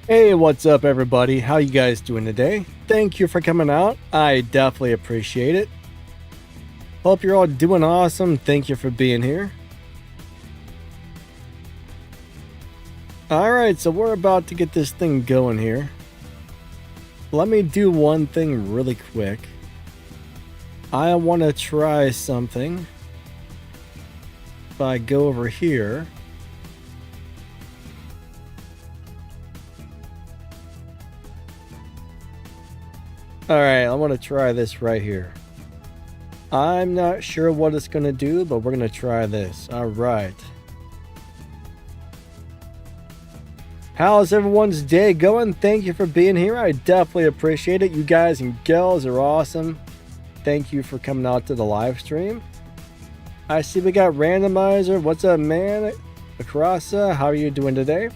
Hey, what's up everybody? How you guys doing today? Thank you for coming out. I definitely appreciate it. Hope you're all doing awesome. Thank you for being here. Alright, so we're about to get this thing going here. Let me do one thing really quick. I want to try something. If I go over here. Alright, I want to try this right here. I'm not sure what it's going to do, but we're going to try this. Alright. How's everyone's day going? Thank you for being here. I definitely appreciate it. You guys and gals are awesome. Thank you for coming out to the live stream. I see we got Randomizer. What's up, man? Akrasa, how are you doing today?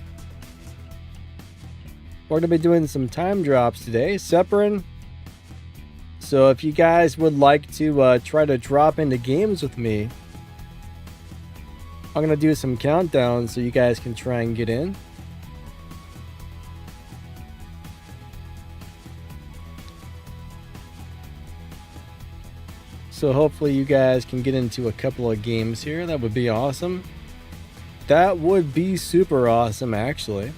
We're going to be doing some time drops today. Separin. So if you guys would like to try to drop into games with me, I'm going to do some countdowns so you guys can try and get in. So hopefully you guys can get into a couple of games here. That would be awesome. That would be super awesome, actually.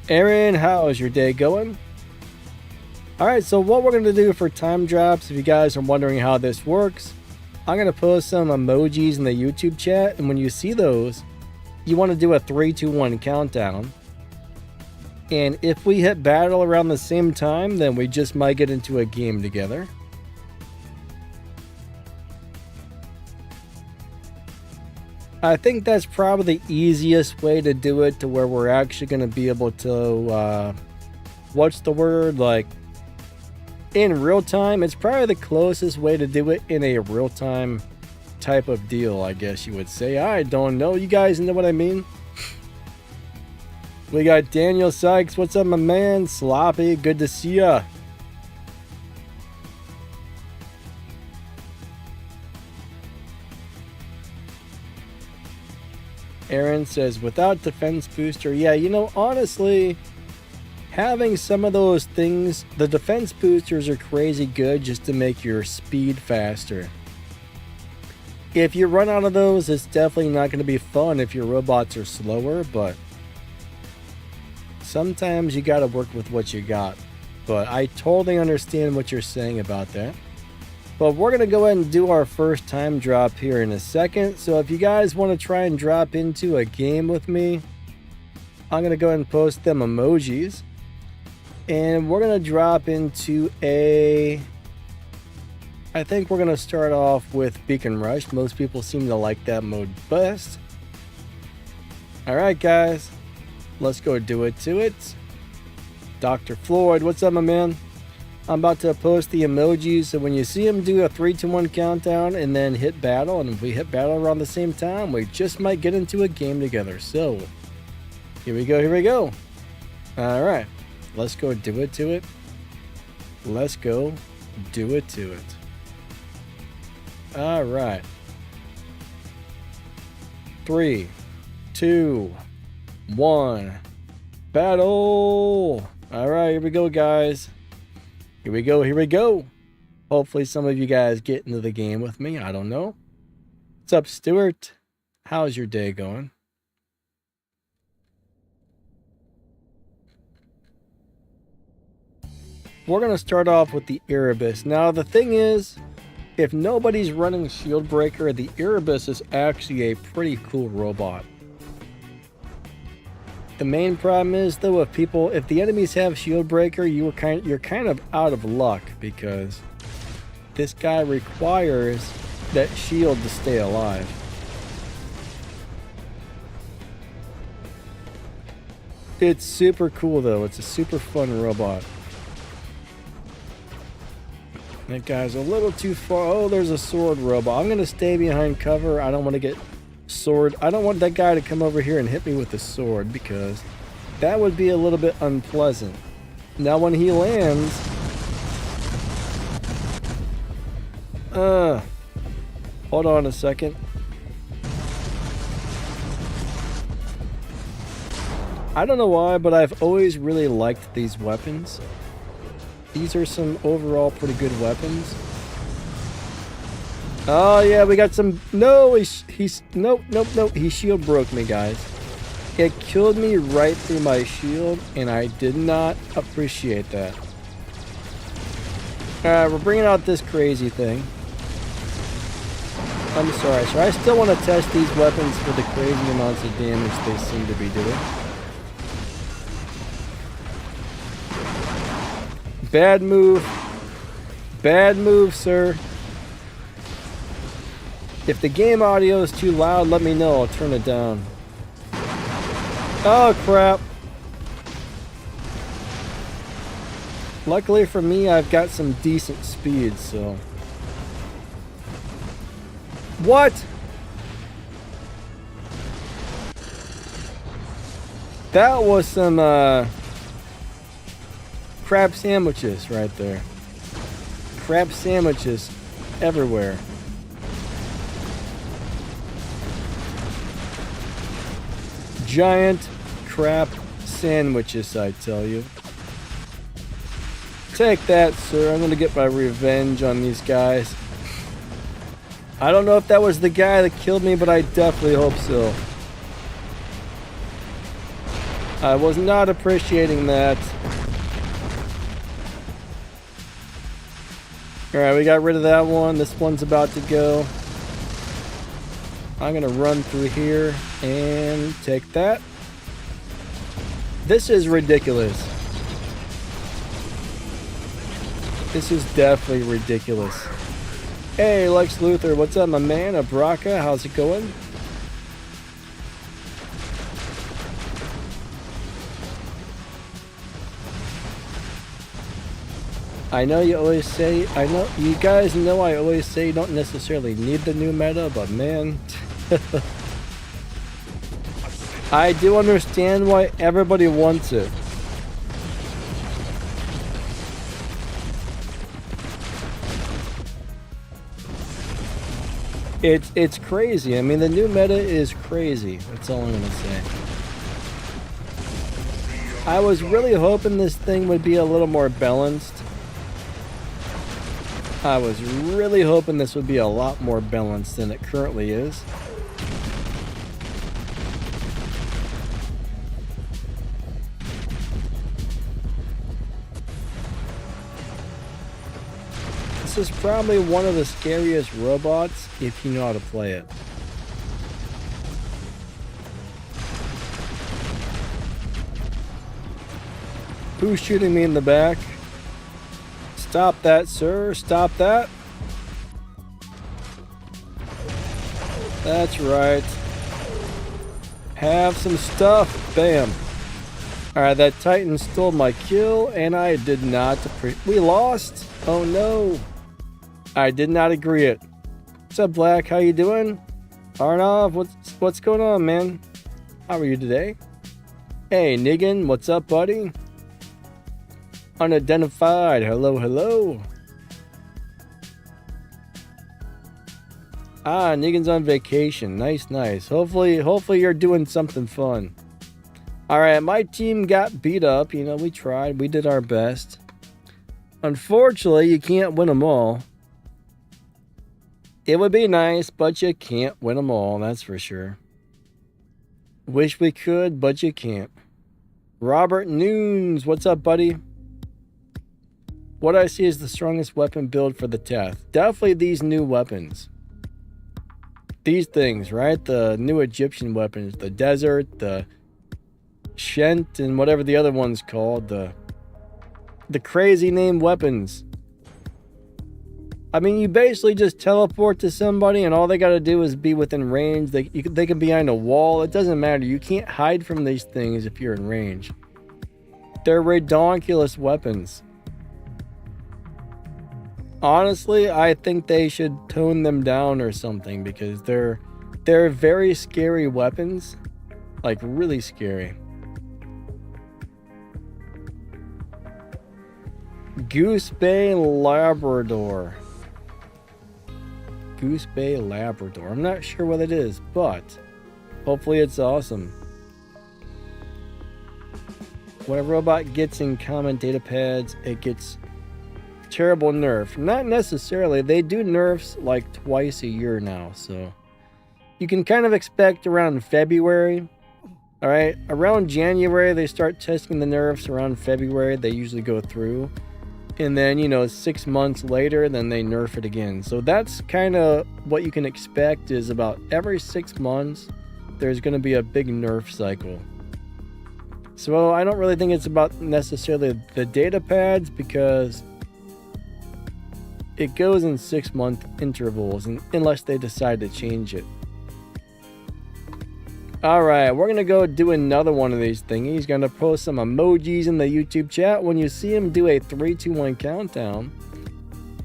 Aaron, how is your day going? Alright, so what we're going to do for time drops, if you guys are wondering how this works, I'm going to post some emojis in the YouTube chat, and when you see those, you want to do a 3, 2, 1 countdown. And if we hit battle around the same time, then we just might get into a game together. I think that's probably the easiest way to do it, to where we're actually going to be able to, what's the word, like, in real time. It's probably the closest way to do it in a real time type of deal, I guess you would say. I don't know. You guys know what I mean? We got Daniel Sykes. What's up, my man? Sloppy, good to see ya. Aaron says, without defense booster. Yeah, you know, honestly, having some of those things, the defense boosters are crazy good just to make your speed faster. If you run out of those, it's definitely not going to be fun if your robots are slower, but sometimes you got to work with what you got. But I totally understand what you're saying about that. But we're going to go ahead and do our first time drop here in a second. So if you guys want to try and drop into a game with me, I'm going to go ahead and post them emojis. And we're going to drop into I think we're going to start off with Beacon Rush. Most people seem to like that mode best. Alright guys, let's go do it to it. Dr. Floyd, what's up, my man? I'm about to post the emojis, so when you see him, do a 3, 2, 1 countdown and then hit battle. And if we hit battle around the same time, we just might get into a game together. So, here we go, here we go. Alright, let's go do it to it. Let's go do it to it. Alright. 3, 2, 1. Battle! Alright, here we go, guys. Here we go, here we go. Hopefully some of you guys get into the game with me. I don't know. What's up, Stuart? How's your day going? We're going to start off with the Erebus. Now, the thing is, if nobody's running Shield Breaker, the Erebus is actually a pretty cool robot. The main problem is, though, if the enemies have Shield Breaker, you're kind of out of luck, because this guy requires that shield to stay alive. It's super cool, though. It's a super fun robot. That guy's a little too far. Oh, there's a sword robot. I'm going to stay behind cover. I don't want to get sword. I don't want that guy to come over here and hit me with the sword, because that would be a little bit unpleasant. Now when he lands, hold on a second. I don't know why, but I've always really liked these weapons. These are some overall pretty good weapons. Oh yeah, we got some. No, he's nope. He shield broke me, guys. It killed me right through my shield, and I did not appreciate that. Alright, we're bringing out this crazy thing. I'm sorry, so I still want to test these weapons for the crazy amounts of damage they seem to be doing. Bad move. Bad move, sir. If the game audio is too loud, let me know. I'll turn it down. Oh, crap. Luckily for me, I've got some decent speed, so... What? That was some, crab sandwiches right there. Crab sandwiches everywhere. Giant crab sandwiches, I tell you. Take that, sir. I'm gonna get my revenge on these guys. I don't know if that was the guy that killed me, but I definitely hope so. I was not appreciating that. Alright, we got rid of that one. This one's about to go. I'm gonna run through here and take that. This is ridiculous. This is definitely ridiculous. Hey, Lex Luthor, what's up, my man? Abraka, how's it going? I know you always say, I know you guys know I always say you don't necessarily need the new meta, but man, I do understand why everybody wants it. It's crazy. I mean, the new meta is crazy. That's all I'm gonna say. I was really hoping this thing would be a little more balanced. I was really hoping this would be a lot more balanced than it currently is. This is probably one of the scariest robots if you know how to play it. Who's shooting me in the back? Stop that, sir. Stop that. That's right. Have some stuff. Bam. Alright, that Titan stole my kill, and I did not... We lost? Oh no. I did not agree it. What's up, Black? How you doing? Arnav, what's going on, man? How are you today? Hey, Niggin, what's up, buddy? Unidentified. Hello, hello. Ah, Negan's on vacation. Nice, nice. Hopefully you're doing something fun. Alright, my team got beat up. You know, we tried. We did our best. Unfortunately, you can't win them all. It would be nice, but you can't win them all. That's for sure. Wish we could, but you can't. Robert Noons. What's up, buddy? What I see is the strongest weapon build for the Teth. Definitely these new weapons. These things, right? The new Egyptian weapons. The Desert, the Shent, and whatever the other one's called. The crazy named weapons. I mean, you basically just teleport to somebody and all they gotta do is be within range. They can be behind a wall. It doesn't matter. You can't hide from these things if you're in range. They're redonkulous weapons. Honestly, I think they should tone them down or something because they're very scary weapons. Like, really scary. Goose Bay Labrador. Goose Bay Labrador. I'm not sure what it is, but hopefully it's awesome. when a robot gets in common data pads, it gets terrible nerf. Not necessarily. They do nerfs like twice a year now, so you can kind of expect around February. All right, around January they start testing the nerfs. Around February they usually go through, and then 6 months later then they nerf it again. So that's kind of what you can expect, is about every 6 months there's going to be a big nerf cycle. So I don't really think it's about necessarily the data pads, because it goes in 6 month intervals, and unless they decide to change it. Alright, we're gonna go do another one of these thingies. Gonna post some emojis in the YouTube chat. When you see him, do a 3, 2, 1 countdown.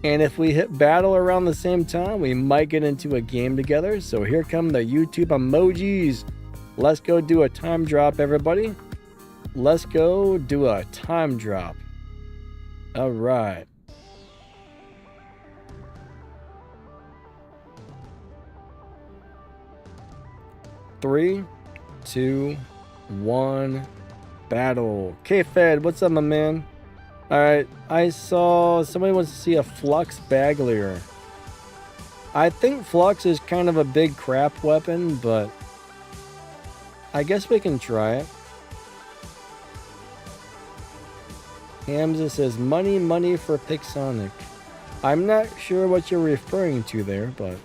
And if we hit battle around the same time, we might get into a game together. So here come the YouTube emojis. Let's go do a time drop, everybody. Let's go do a time drop. Alright. Three, 2, 1, battle. K-Fed, what's up, my man? Alright, I saw somebody wants to see a Flux Bagliore. I think Flux is kind of a big crap weapon, but I guess we can try it. Hamza says, money, money for Pixonic. I'm not sure what you're referring to there, but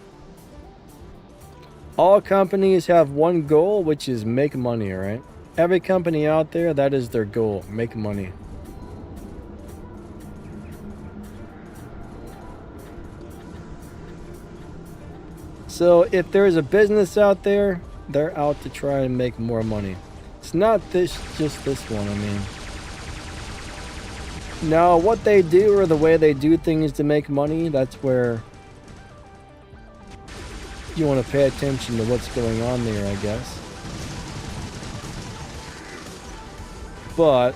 all companies have one goal, which is make money, alright? Every company out there, that is their goal, make money. So if there's a business out there, they're out to try and make more money. It's not just this one, I mean. Now, what they do, or the way they do things to make money, that's where you want to pay attention to what's going on there, I guess. But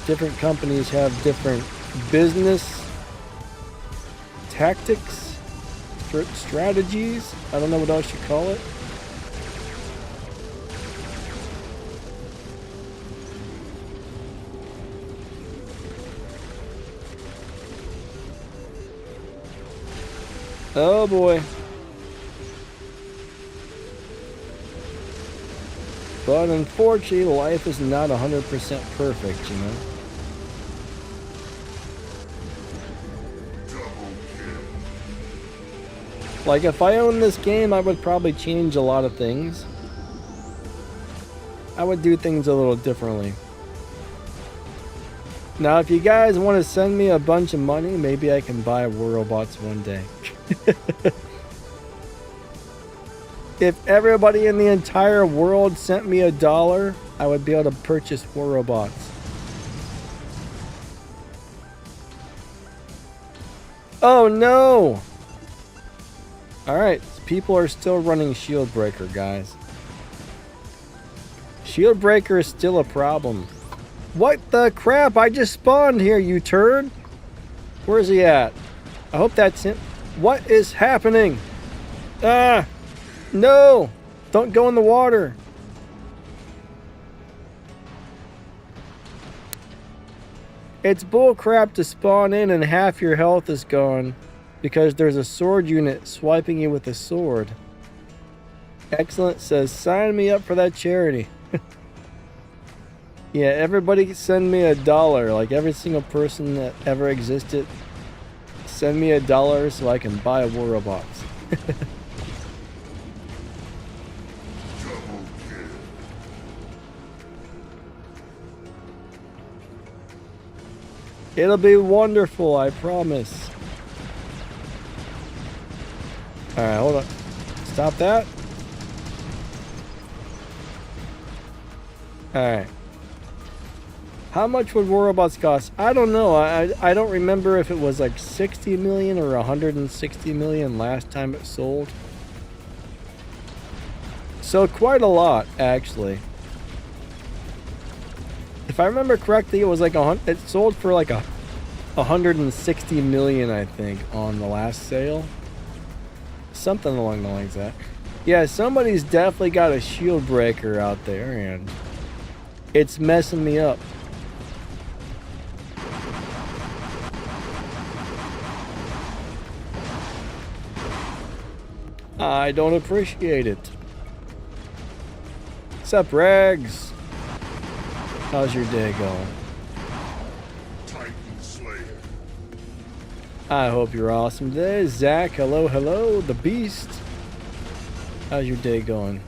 different companies have different business tactics, strategies. I don't know what else you call it. Oh boy. But unfortunately, life is not 100% perfect, you know? Like, if I owned this game, I would probably change a lot of things. I would do things a little differently. Now, if you guys want to send me a bunch of money, maybe I can buy War Robots one day. If everybody in the entire world sent me $1, I would be able to purchase War Robots. Oh no! Alright, people are still running Shield Breaker, guys. Shield Breaker is still a problem. What the crap? I just spawned here, you turd! Where's he at? I hope that's him. What is happening? Ah! No! Don't go in the water! It's bullcrap to spawn in and half your health is gone because there's a sword unit swiping you with a sword. Excellent says, sign me up for that charity. Yeah, everybody send me $1. Like every single person that ever existed, send me $1 so I can buy War Robots. It'll be wonderful, I promise. Alright, hold on. Stop that. Alright. How much would War Robots cost? I don't know. I don't remember if it was like 60 million or 160 million last time it sold. So quite a lot, actually. If I remember correctly, it was like it sold for like 160 million, I think, on the last sale. Something along the lines of that. Yeah, somebody's definitely got a shield breaker out there, and it's messing me up. I don't appreciate it. What's up, Rags? How's your day going? Titan Slayer. I hope you're awesome today. Zach, hello, hello. The Beast. How's your day going?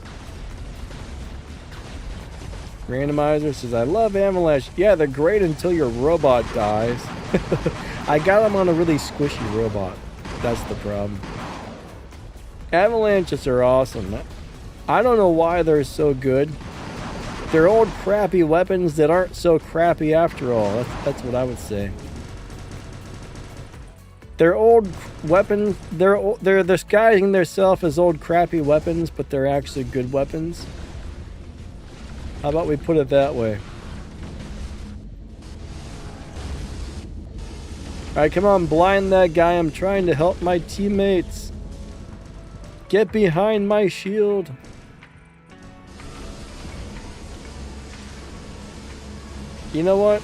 Randomizer says, I love Avalanche. Yeah, they're great until your robot dies. I got them on a really squishy robot. That's the problem. Avalanches are awesome. I don't know why they're so good. They're old crappy weapons that aren't so crappy after all. That's what I would say. They're old weapons. They're disguising themselves as old crappy weapons, but they're actually good weapons. How about we put it that way? Alright, come on, blind that guy. I'm trying to help my teammates. Get behind my shield. You know what?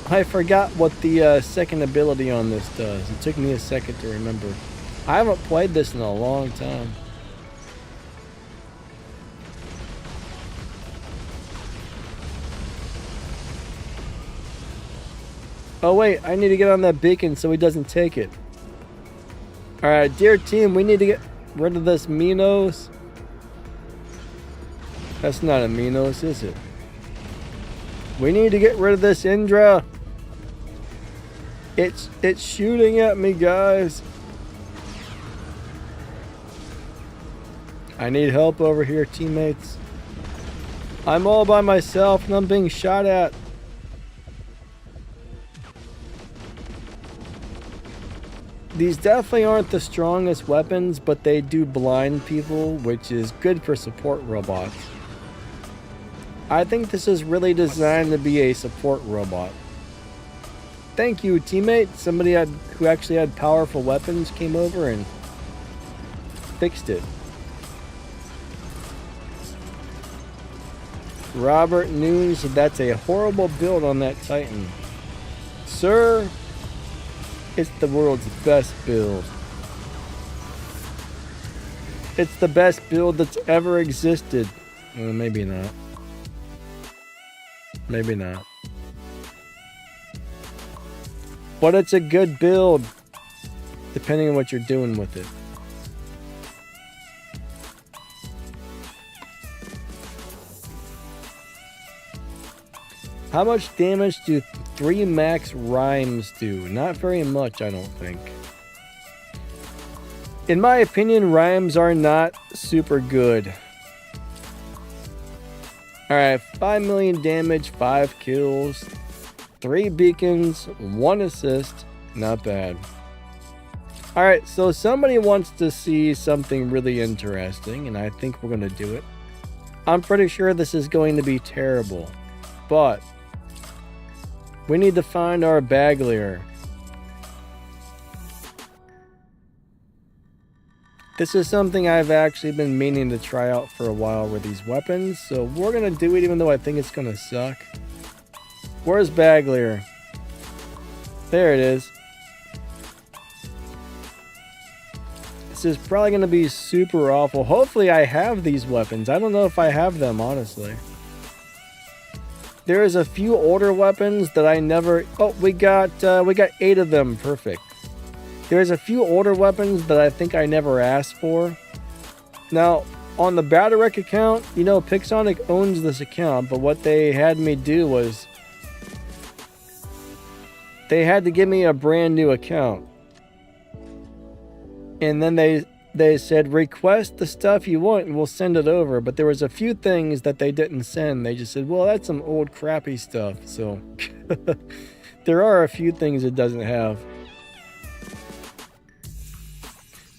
I forgot what the second ability on this does. It took me a second to remember. I haven't played this in a long time. Oh wait, I need to get on that beacon so he doesn't take it. Alright, dear team, we need to get rid of this Minos. That's not a Minos, is it? We need to get rid of this Indra. It's shooting at me, guys. I need help over here, teammates. I'm all by myself and I'm being shot at. These definitely aren't the strongest weapons, but they do blind people, which is good for support robots. I think this is really designed to be a support robot. Thank you, teammate. Somebody who actually had powerful weapons came over and fixed it. Robert Noon said that's a horrible build on that Titan. Sir, it's the world's best build. It's the best build that's ever existed. Well, maybe not. Maybe not. But it's a good build, depending on what you're doing with it. How much damage do 3 max rhymes do? Not very much, I don't think. In my opinion, rhymes are not super good. Alright, 5 million damage, 5 kills, 3 beacons, 1 assist. Not bad. Alright, so somebody wants to see something really interesting, and I think we're going to do it. I'm pretty sure this is going to be terrible, but we need to find our Bagliore. This is something I've actually been meaning to try out for a while with these weapons, so we're going to do it even though I think it's going to suck. Where's Bagliore? There it is. This is probably going to be super awful. Hopefully I have these weapons. I don't know if I have them, honestly. There's a few older weapons that I never... Oh, we got 8 of them. Perfect. There's a few older weapons that I think I never asked for. Now, on the Bagliore account, you know, Pixonic owns this account, but what they had me do was they had to give me a brand new account. And then they said, request the stuff you want and we'll send it over. But there was a few things that they didn't send. They just said, well, that's some old crappy stuff. So there are a few things it doesn't have.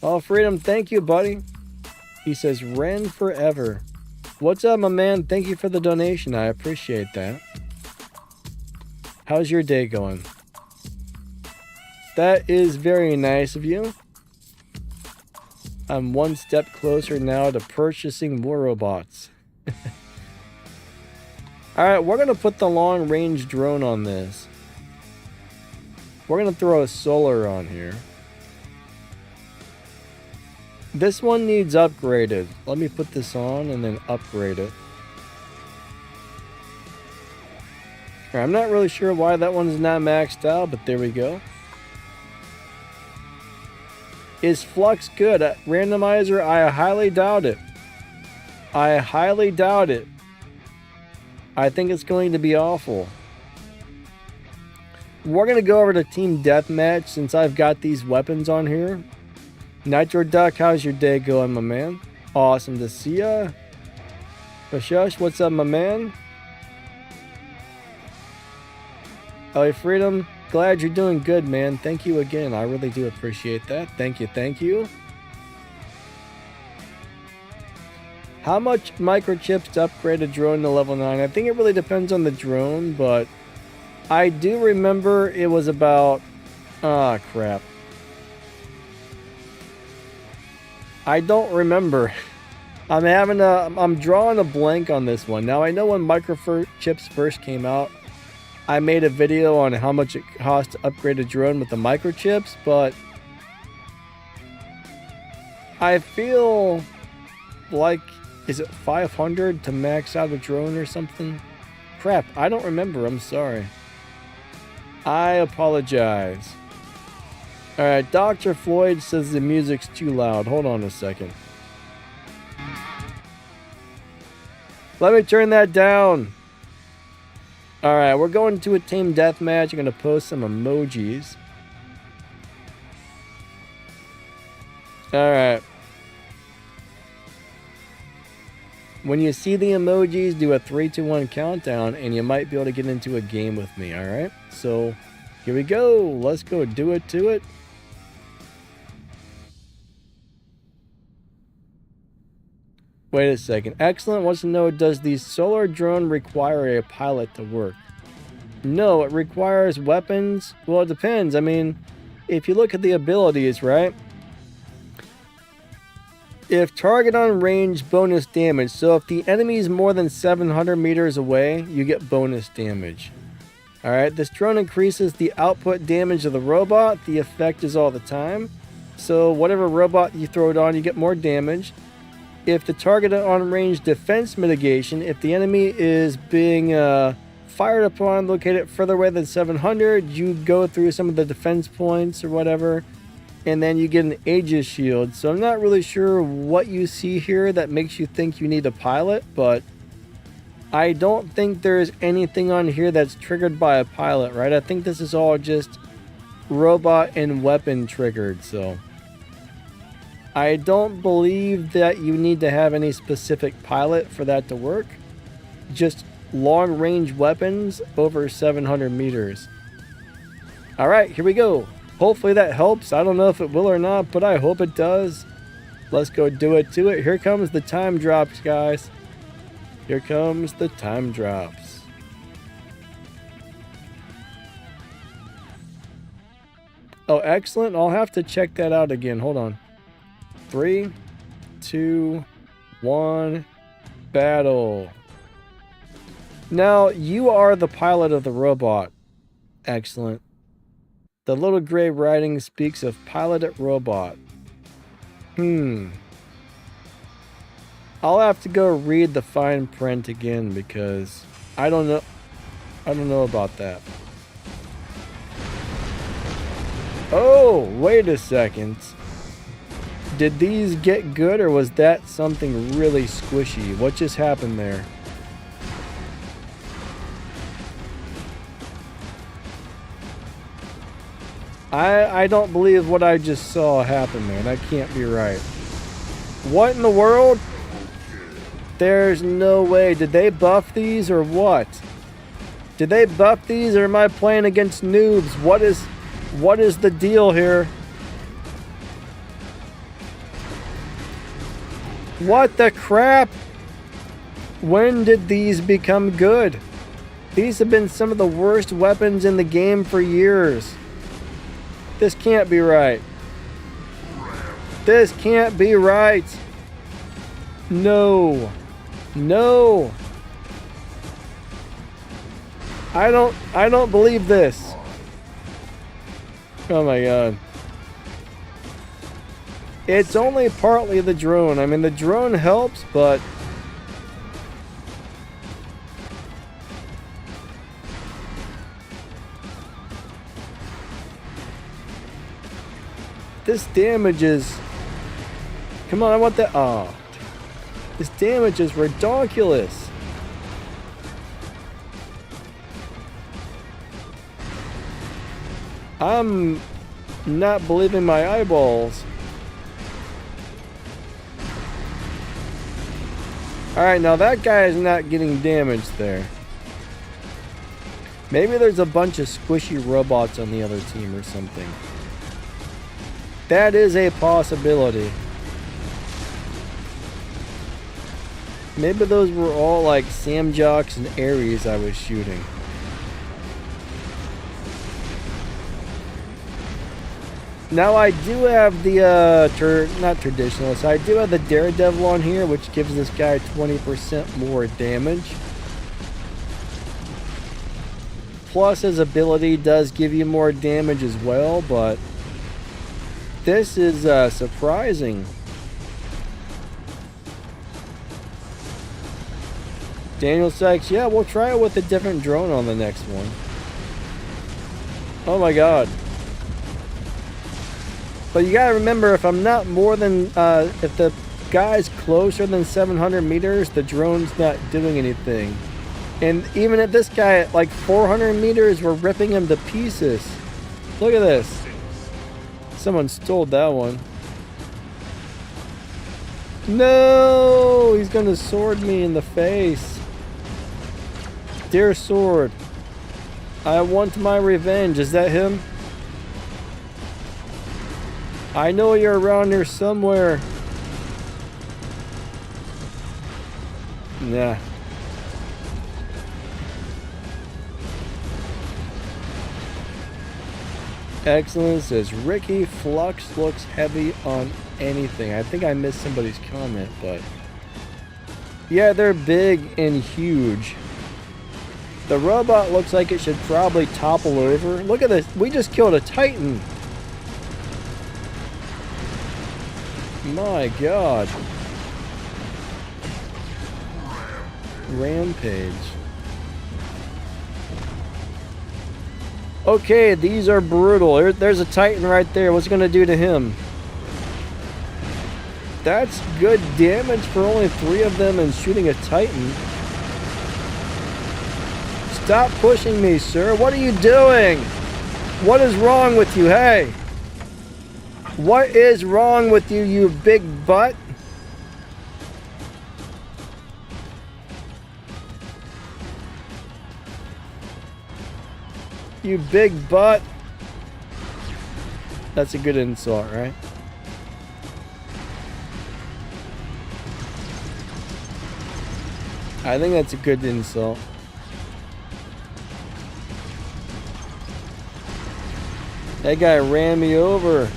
Oh, Freedom, thank you, buddy. He says, Ren forever. What's up, my man? Thank you for the donation. I appreciate that. How's your day going? That is very nice of you. I'm one step closer now to purchasing more robots. Alright, we're going to put the long-range drone on this. We're going to throw a solar on here. This one needs upgraded. Let me put this on and then upgrade it. Alright, I'm not really sure why that one's not maxed out, but there we go. Is Flux good at randomizer? I highly doubt it. I highly doubt it. I think it's going to be awful. We're going to go over to Team Deathmatch since I've got these weapons on here. Nitro Duck, how's your day going, my man? Awesome to see ya. Bashush, what's up, my man? LA Freedom, glad you're doing good, man. Thank you again. I really do appreciate that. Thank you, thank you. How much microchips to upgrade a drone to level 9? I think it really depends on the drone, but I do remember it was about... Ah, crap. I don't remember. I'm drawing a blank on this one. Now, I know when microchips first came out, I made a video on how much it costs to upgrade a drone with the microchips, but I feel like, is it 500 to max out a drone or something? Crap, I don't remember. I'm sorry. I apologize. Alright, Dr. Floyd says the music's too loud. Hold on a second. Let me turn that down. Alright, we're going to a team deathmatch. I'm going to post some emojis. Alright. When you see the emojis, do a 3, 2, 1 countdown, and you might be able to get into a game with me, alright? So, here we go. Let's go do it to it. Wait a second. Excellent wants to know, does the solar drone require a pilot to work? No, it requires weapons. Well, it depends. I mean, if you look at the abilities, right? If target on range, bonus damage. So if the enemy is more than 700 meters away, you get bonus damage. Alright, this drone increases the output damage of the robot. The effect is all the time. So whatever robot you throw it on, you get more damage. If the target on range defense mitigation, if the enemy is being fired upon located further away than 700, you go through some of the defense points or whatever, and then you get an Aegis shield. So I'm not really sure what you see here that makes you think you need a pilot, but I don't think there's anything on here that's triggered by a pilot, right? I think this is all just robot and weapon triggered, so I don't believe that you need to have any specific pilot for that to work. Just long range weapons over 700 meters. Alright, here we go. Hopefully that helps. I don't know if it will or not, but I hope it does. Let's go do it to it. Here comes the time drops, guys. Here comes the time drops. Oh, excellent. I'll have to check that out again. Hold on. 3, 2, 1, battle. Now, you are the pilot of the robot. Excellent. The little gray writing speaks of piloted robot. I'll have to go read the fine print again because I don't know about that. Oh, wait a second. Did these get good or was that something really squishy? What just happened there? I don't believe what I just saw happen there. That can't be right. What in the world? There's no way. Did they buff these or what? Did they buff these or am I playing against noobs? What is the deal here? What the crap? When did these become good? These have been some of the worst weapons in the game for years. This can't be right. This can't be right. No. No. I don't believe this. Oh my god. It's only partly the drone. I mean, the drone helps, but this damage is... Come on, I want that. Oh. This damage is ridiculous. I'm not believing my eyeballs. Alright, now that guy is not getting damaged there. Maybe there's a bunch of squishy robots on the other team or something. That is a possibility. Maybe those were all like Samjocks and Ares I was shooting. Now I do have the, not traditionalist, I do have the Daredevil on here, which gives this guy 20% more damage. Plus his ability does give you more damage as well, but this is surprising. Daniel Sykes, yeah, we'll try it with a different drone on the next one. Oh my god. But you gotta remember, if I'm not more than, if the guy's closer than 700 meters, the drone's not doing anything. And even at this guy at like 400 meters, we're ripping him to pieces. Look at this. Someone stole that one. No! He's gonna sword me in the face. Dear sword, I want my revenge. Is that him? I know you're around here somewhere. Nah. Excellent says Ricky Flux looks heavy on anything. I think I missed somebody's comment, but yeah, they're big and huge. The robot looks like it should probably topple over. Look at this. We just killed a Titan. My god. Rampage. Okay, these are brutal. There's a Titan right there. What's it gonna do to him? That's good damage for only 3 of them and shooting a Titan. Stop pushing me, sir. What are you doing? What is wrong with you? Hey. What is wrong with you, you big butt? You big butt. That's a good insult, right? I think that's a good insult. That guy ran me over.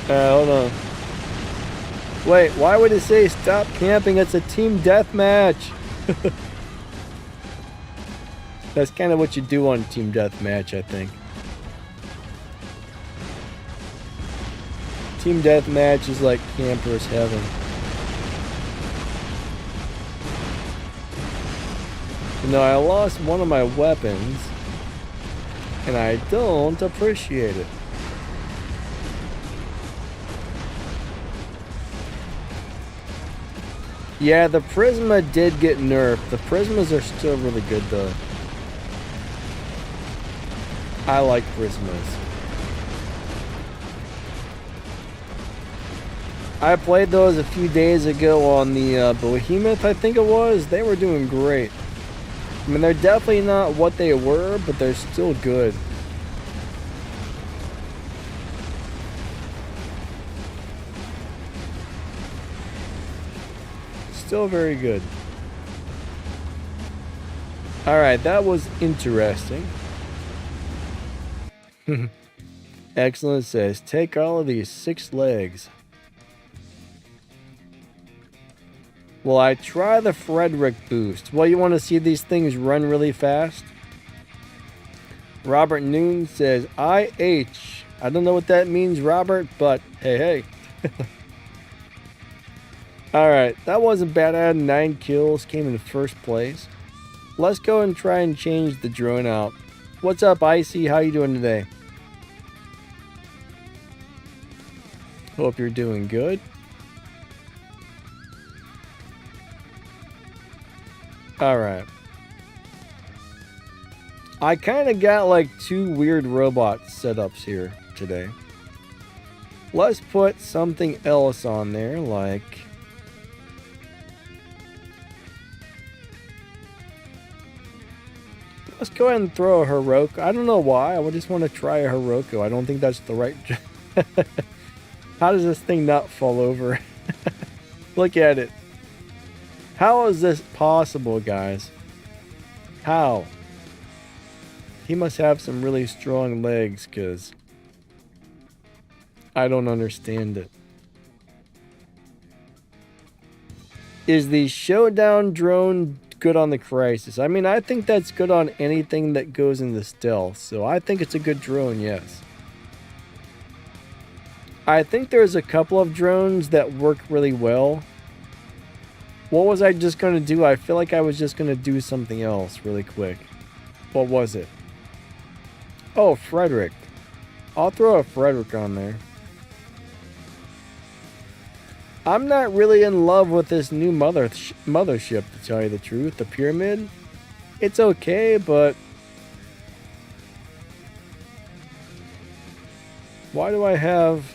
Hold on. Wait, why would it say stop camping? It's a team deathmatch. That's kind of what you do on team deathmatch, I think. Team deathmatch is like campers heaven. You know, I lost one of my weapons, and I don't appreciate it. Yeah, the Prisma did get nerfed. The Prismas are still really good, though. I like Prismas. I played those a few days ago on the Behemoth, I think it was. They were doing great. I mean, they're definitely not what they were, but they're still good. Still very good. Alright, that was interesting. Excellent says, take all of these 6 legs. Well, I try the Frederick boost. Well, you want to see these things run really fast? Robert Noon says, IH. I don't know what that means, Robert, but hey. Alright, that wasn't bad. I had 9 kills, came in first place. Let's go and try and change the drone out. What's up, Icy? How you doing today? Hope you're doing good. Alright. I kind of got like 2 weird robot setups here today. Let's put something else on there, like... Let's go ahead and throw a Hiroko. I don't know why. I just want to try a Hiroko. I don't think that's the right... How does this thing not fall over? Look at it. How is this possible, guys? How? He must have some really strong legs, because I don't understand it. Is the Showdown drone good on the Crisis? I mean, I think that's good on anything that goes into stealth, so I think it's a good drone, yes. I think there's a couple of drones that work really well. What was I just going to do? I feel like I was just going to do something else really quick. What was it? Oh, Frederick. I'll throw a Frederick on there. I'm not really in love with this new mothership, to tell you the truth. The Pyramid. It's okay, but... Why do I have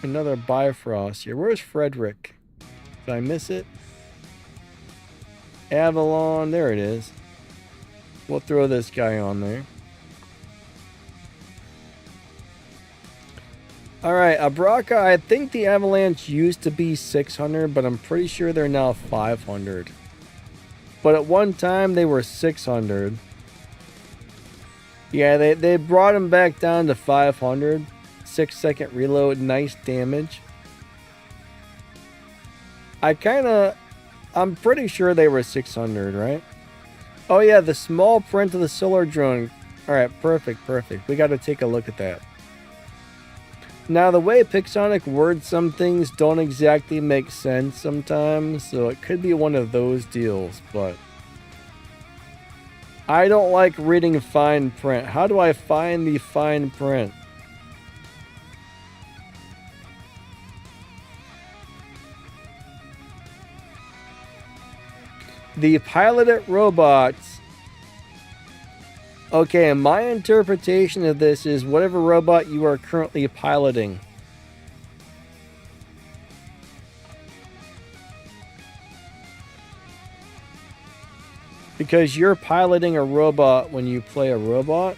another Bifrost here? Where's Frederick? Did I miss it? Avalon. There it is. We'll throw this guy on there. Alright, Abraka, I think the Avalanche used to be 600, but I'm pretty sure they're now 500. But at one time, they were 600. Yeah, they brought them back down to 500. 6-second reload, nice damage. I'm pretty sure they were 600, right? Oh yeah, the small print of the solar drone. Alright, perfect. We got to take a look at that. Now, the way Pixonic words some things don't exactly make sense sometimes, so it could be one of those deals, but... I don't like reading fine print. How do I find the fine print? The piloted robots. Okay, and my interpretation of this is whatever robot you are currently piloting. Because you're piloting a robot when you play a robot.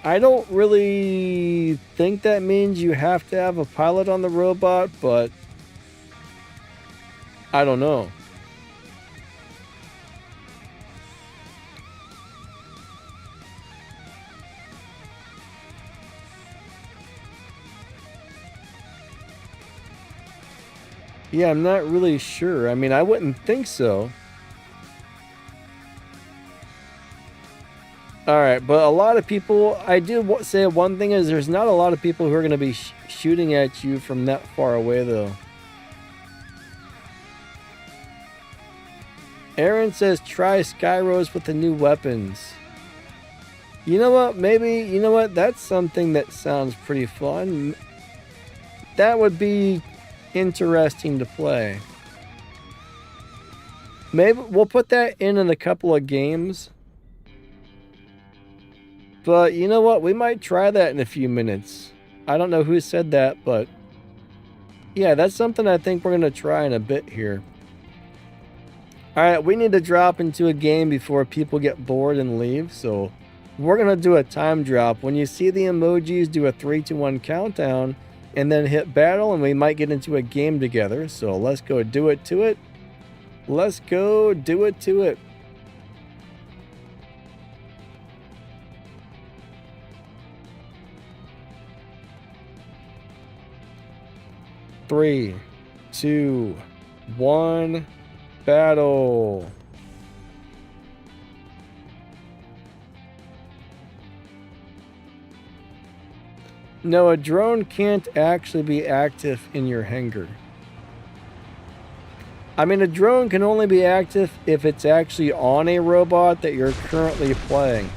I don't really think that means you have to have a pilot on the robot, but I don't know. Yeah, I'm not really sure. I mean, I wouldn't think so. Alright, but a lot of people... I do say one thing is there's not a lot of people who are going to be shooting at you from that far away, though. Aaron says, try Skyros with the new weapons. You know what? Maybe... You know what? That's something that sounds pretty fun. That would be... interesting to play. Maybe we'll put that in a couple of games. But you know what? We might try that in a few minutes. I don't know who said that, but yeah, that's something I think we're going to try in a bit here. Alright, we need to drop into a game before people get bored and leave, so we're going to do a time drop. When you see the emojis, do a 3, 2, 1 countdown. And then hit battle, and we might get into a game together. So let's go do it to it. Let's go do it to it. 3, 2, 1, battle. No, a drone can't actually be active in your hangar. I mean, a drone can only be active if it's actually on a robot that you're currently playing.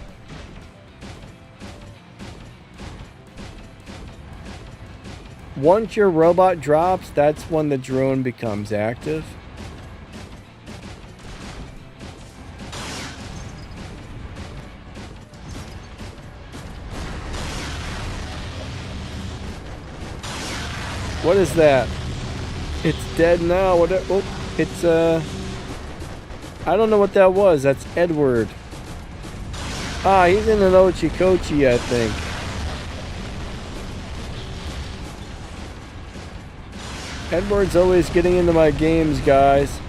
Once your robot drops, that's when the drone becomes active. What is that? It's dead now. What? Oh, it's I don't know what that was. That's Edward. Ah, he's in an Ochikochi, I think. Edward's always getting into my games, guys.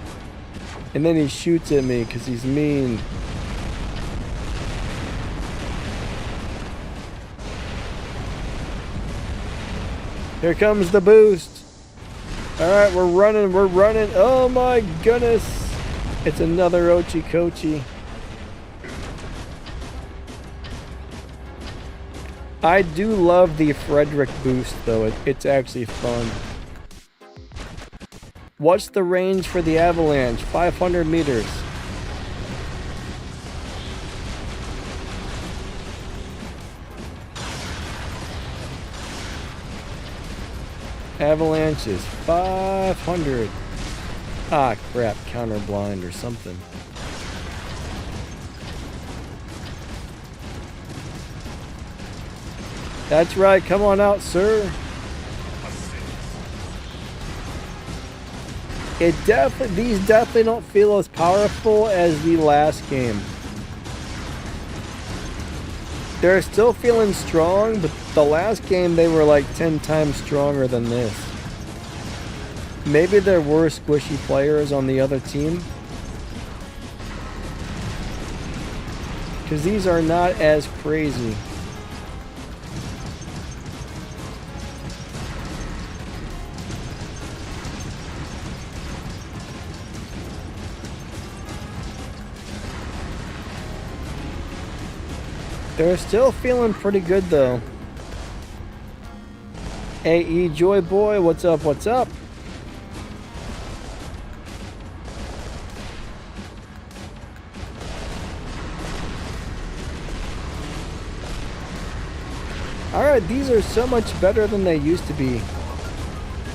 And then he shoots at me because he's mean. Here comes the boost. Alright, we're running. Oh my goodness. It's another Ochikochi. I do love the Frederick boost, though. It's actually fun. What's the range for the avalanche? 500 meters. Avalanche is 500. Ah, crap. Counterblind or something. That's right. Come on out, sir. These definitely don't feel as powerful as the last game. They're still feeling strong, but the last game they were like 10 times stronger than this. Maybe there were squishy players on the other team. Because these are not as crazy. They're still feeling pretty good though. AE Joy Boy, what's up, what's up? Alright, these are so much better than they used to be.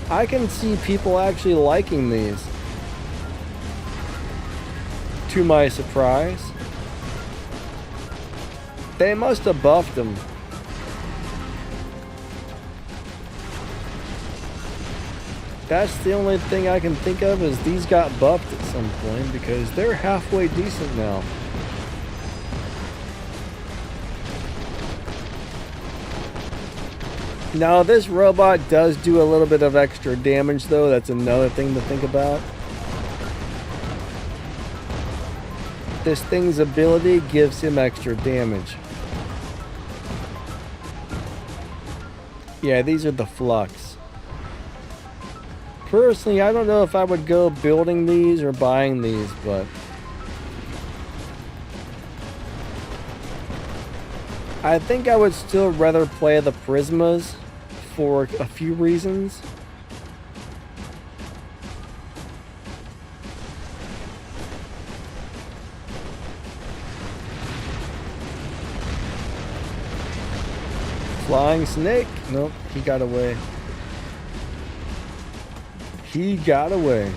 I can see people actually liking these. To my surprise. They must have buffed them. That's the only thing I can think of is these got buffed at some point because they're halfway decent now. Now this robot does do a little bit of extra damage though. That's another thing to think about. This thing's ability gives him extra damage. Yeah, these are the Flux. Personally, I don't know if I would go building these or buying these, but I think I would still rather play the Prismas for a few reasons. Flying snake? Nope, he got away. He got away.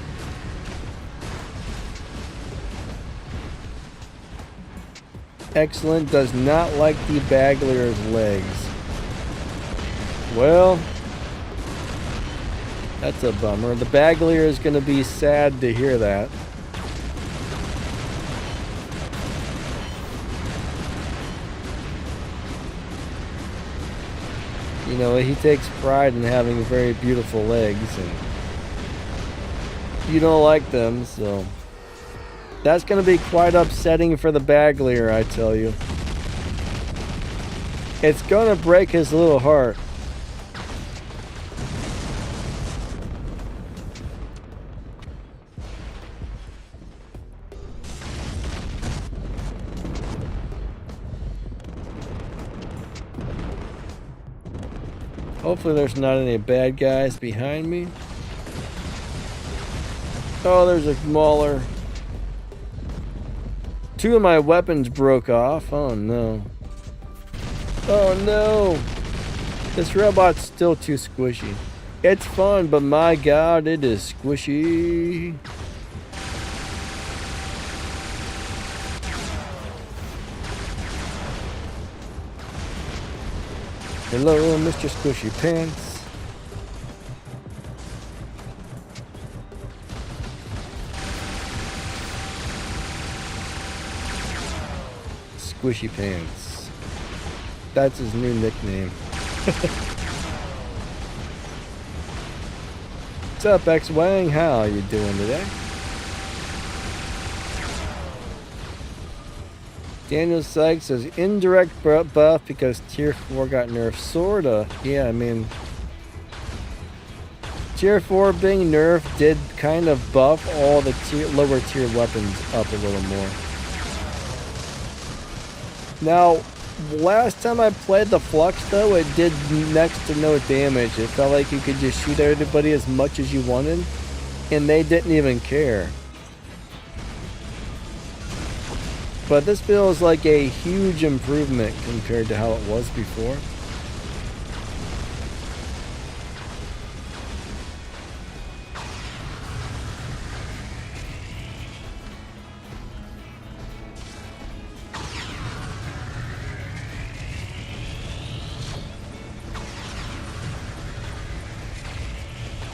Excellent does not like the Bagliore's legs. Well, that's a bummer. The Bagliore is going to be sad to hear that. You know, he takes pride in having very beautiful legs, and you don't like them, so that's going to be quite upsetting for the Bagliore, I tell you. It's going to break his little heart. Hopefully there's not any bad guys behind me. Oh, there's a mauler. 2 of my weapons broke off. Oh no. Oh no. This robot's still too squishy. It's fun, but my god, it is squishy. Hello, Mr. Squishy Pants. Squishy Pants. That's his new nickname. What's up, X-Wang? How are you doing today? Daniel Sykes says indirect buff because tier 4 got nerfed. Sorta. Yeah, I mean, tier 4 being nerfed did kind of buff all the lower tier weapons up a little more. Now, last time I played the Flux though, it did next to no damage. It felt like you could just shoot everybody as much as you wanted, and they didn't even care. But this feels like a huge improvement compared to how it was before.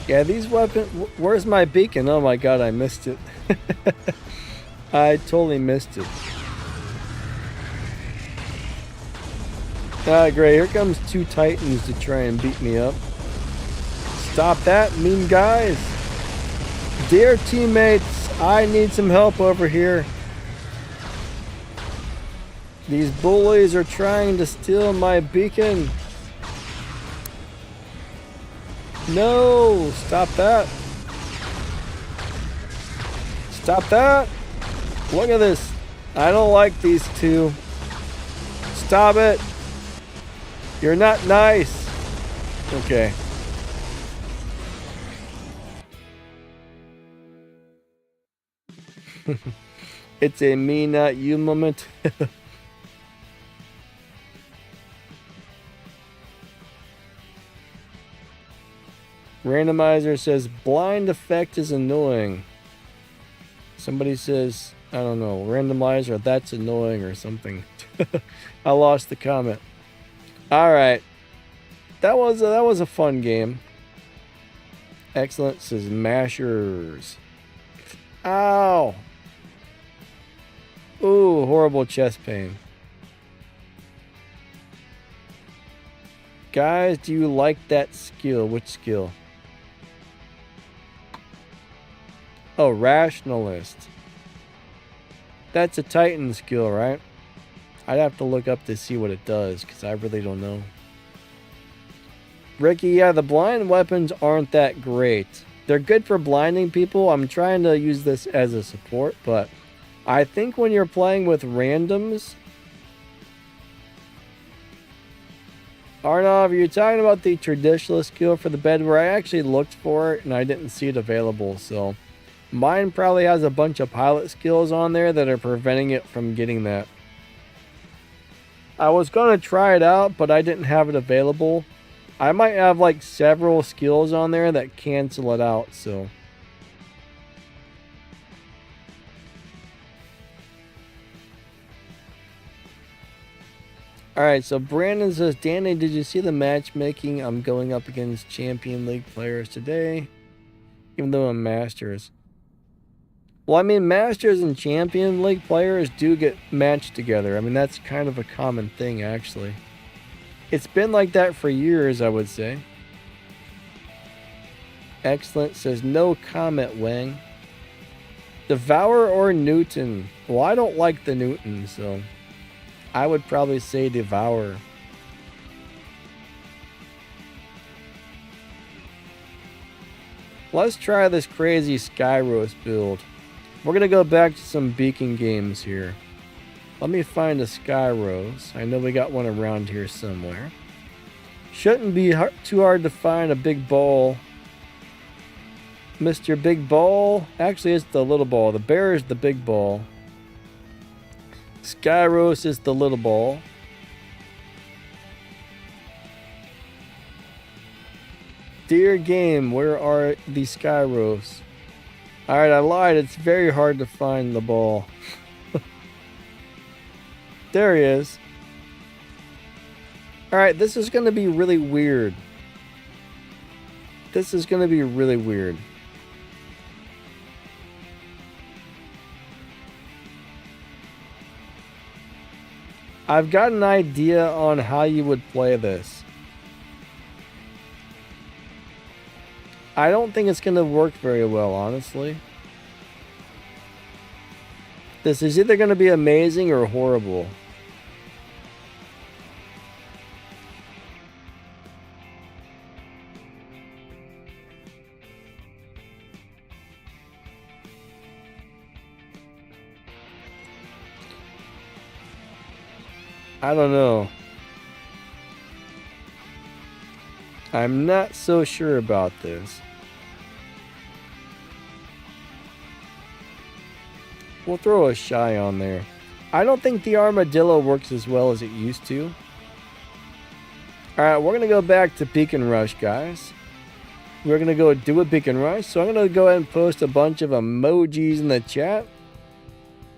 Yeah, these weapons... Where's my beacon? Oh my god, I missed it. I totally missed it. Ah, great. Here comes 2 Titans to try and beat me up. Stop that, mean guys. Dear teammates, I need some help over here. These bullies are trying to steal my beacon. No, stop that. Stop that. Look at this. I don't like these 2. Stop it. You're not nice. Okay. It's a me, not you moment. Randomizer says blind effect is annoying. Somebody says, I don't know, randomizer, that's annoying or something. I lost the comment. All right, that was a fun game. Excellent, says mashers. Ow. Ooh, horrible chest pain. Guys, do you like that skill? Which skill? Oh, rationalist. That's a Titan skill, right? I'd have to look up to see what it does, because I really don't know. Ricky, yeah, the blind weapons aren't that great. They're good for blinding people. I'm trying to use this as a support, but I think when you're playing with randoms... Arnav, you're talking about the traditionalist skill for the bed where I actually looked for it and I didn't see it available, so... Mine probably has a bunch of pilot skills on there that are preventing it from getting that. I was going to try it out, but I didn't have it available. I might have like several skills on there that cancel it out, so... Alright, so Brandon says, Danny, did you see the matchmaking? I'm going up against Champion League players today, even though I'm Masters. Well, I mean, Masters and Champion League players do get matched together. I mean, that's kind of a common thing, actually. It's been like that for years, I would say. Excellent, says no comment, Wang. Devour or Newton? Well, I don't like the Newton, so... I would probably say Devour. Let's try this crazy Skyros build. We're going to go back to some beacon games here. Let me find a Skyros. I know we got one around here somewhere. Shouldn't be too hard to find a big ball. Mr. Big Ball. Actually, it's the little ball. The bear is the big ball. Skyros is the little ball. Dear game, where are the Skyros? Alright, I lied. It's very hard to find the ball. There he is. Alright, this is going to be really weird. This is going to be really weird. I've got an idea on how you would play this. I don't think it's going to work very well, honestly. This is either going to be amazing or horrible. I don't know. I'm not so sure about this. We'll throw a shy on there. I don't think the armadillo works as well as it used to. Alright, we're going to go back to Peek and Rush, guys. We're going to go do a Peek and Rush. So I'm going to go ahead and post a bunch of emojis in the chat.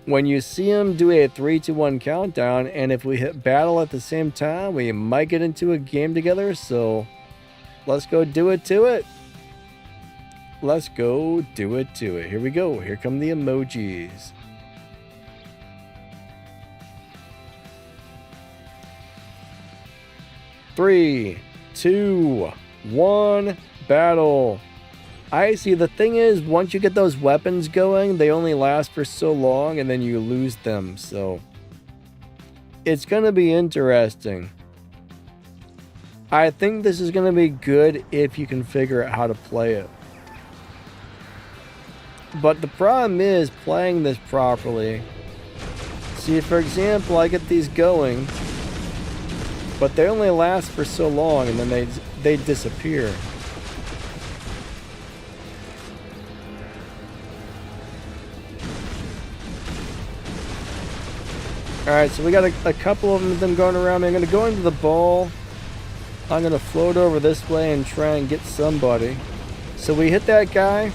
When you see them, do a 3, 2, 1 countdown. And if we hit battle at the same time, we might get into a game together. So let's go do it to it. Let's go do it to it. Here we go. Here come the emojis. Three, 2, 1, battle. I see. The thing is, once you get those weapons going, they only last for so long and then you lose them. So it's going to be interesting. I think this is going to be good if you can figure out how to play it. But the problem is playing this properly. See, for example, I get these going, but they only last for so long and then they disappear. Alright, so we got a couple of them going around. I'm going to go into the ball. I'm going to float over this way and try and get somebody. So we hit that guy.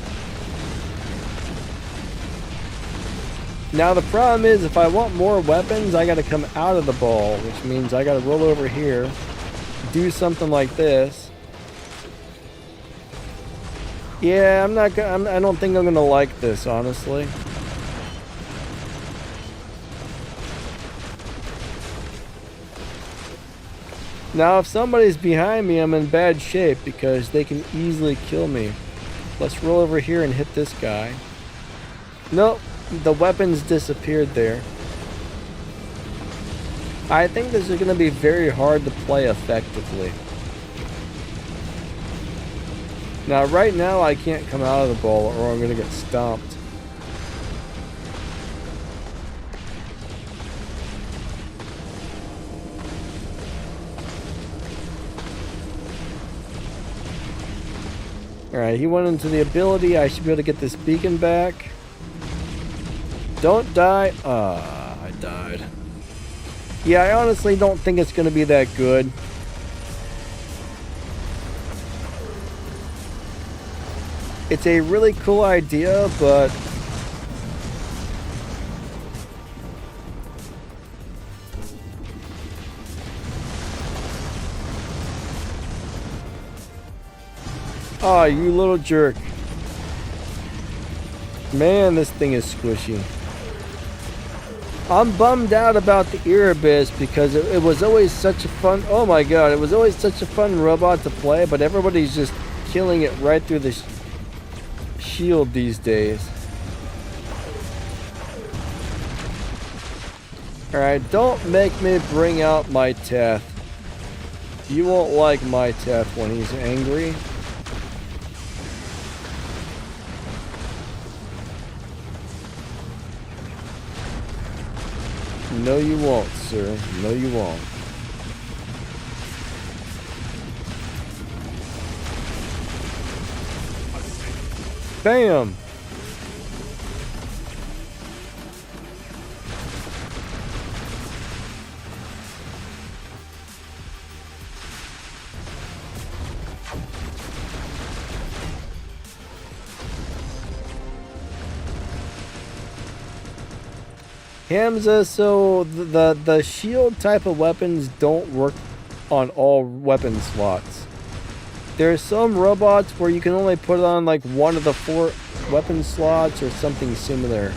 Now the problem is, if I want more weapons, I got to come out of the ball, which means I got to roll over here, do something like this. Yeah, I don't think I'm gonna like this, honestly. Now, if somebody's behind me, I'm in bad shape because they can easily kill me. Let's roll over here and hit this guy. Nope. The weapons disappeared there. I think this is going to be very hard to play effectively. Now, right now, I can't come out of the ball or I'm going to get stomped. Alright, he went into the ability. I should be able to get this beacon back. Don't die. I died. Yeah, I honestly don't think it's going to be that good. It's a really cool idea, but oh, you little jerk. Man, this thing is squishy. I'm bummed out about the Erebus because it was always such a fun... Oh my god, it was always such a fun robot to play, but everybody's just killing it right through the shield these days. Alright, don't make me bring out my Teth. You won't like my Teth when he's angry. No, you won't, sir. No, you won't. Bam! Hamza, so the shield type of weapons don't work on all weapon slots. There are some robots where you can only put on like one of the 4 weapon slots or something similar.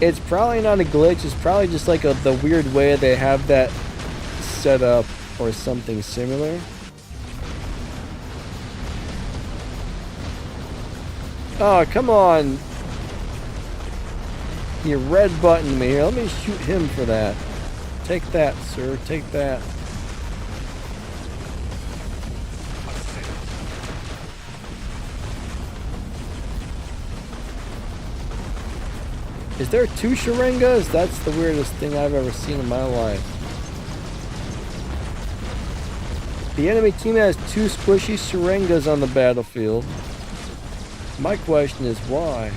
It's probably not a glitch, it's probably just like the weird way they have that set up or something similar. Oh, come on. You red button me here. Let me shoot him for that. Take that, sir. Take that. Is there 2 Sharingas? That's the weirdest thing I've ever seen in my life. The enemy team has 2 squishy Sharingas on the battlefield. My question is why?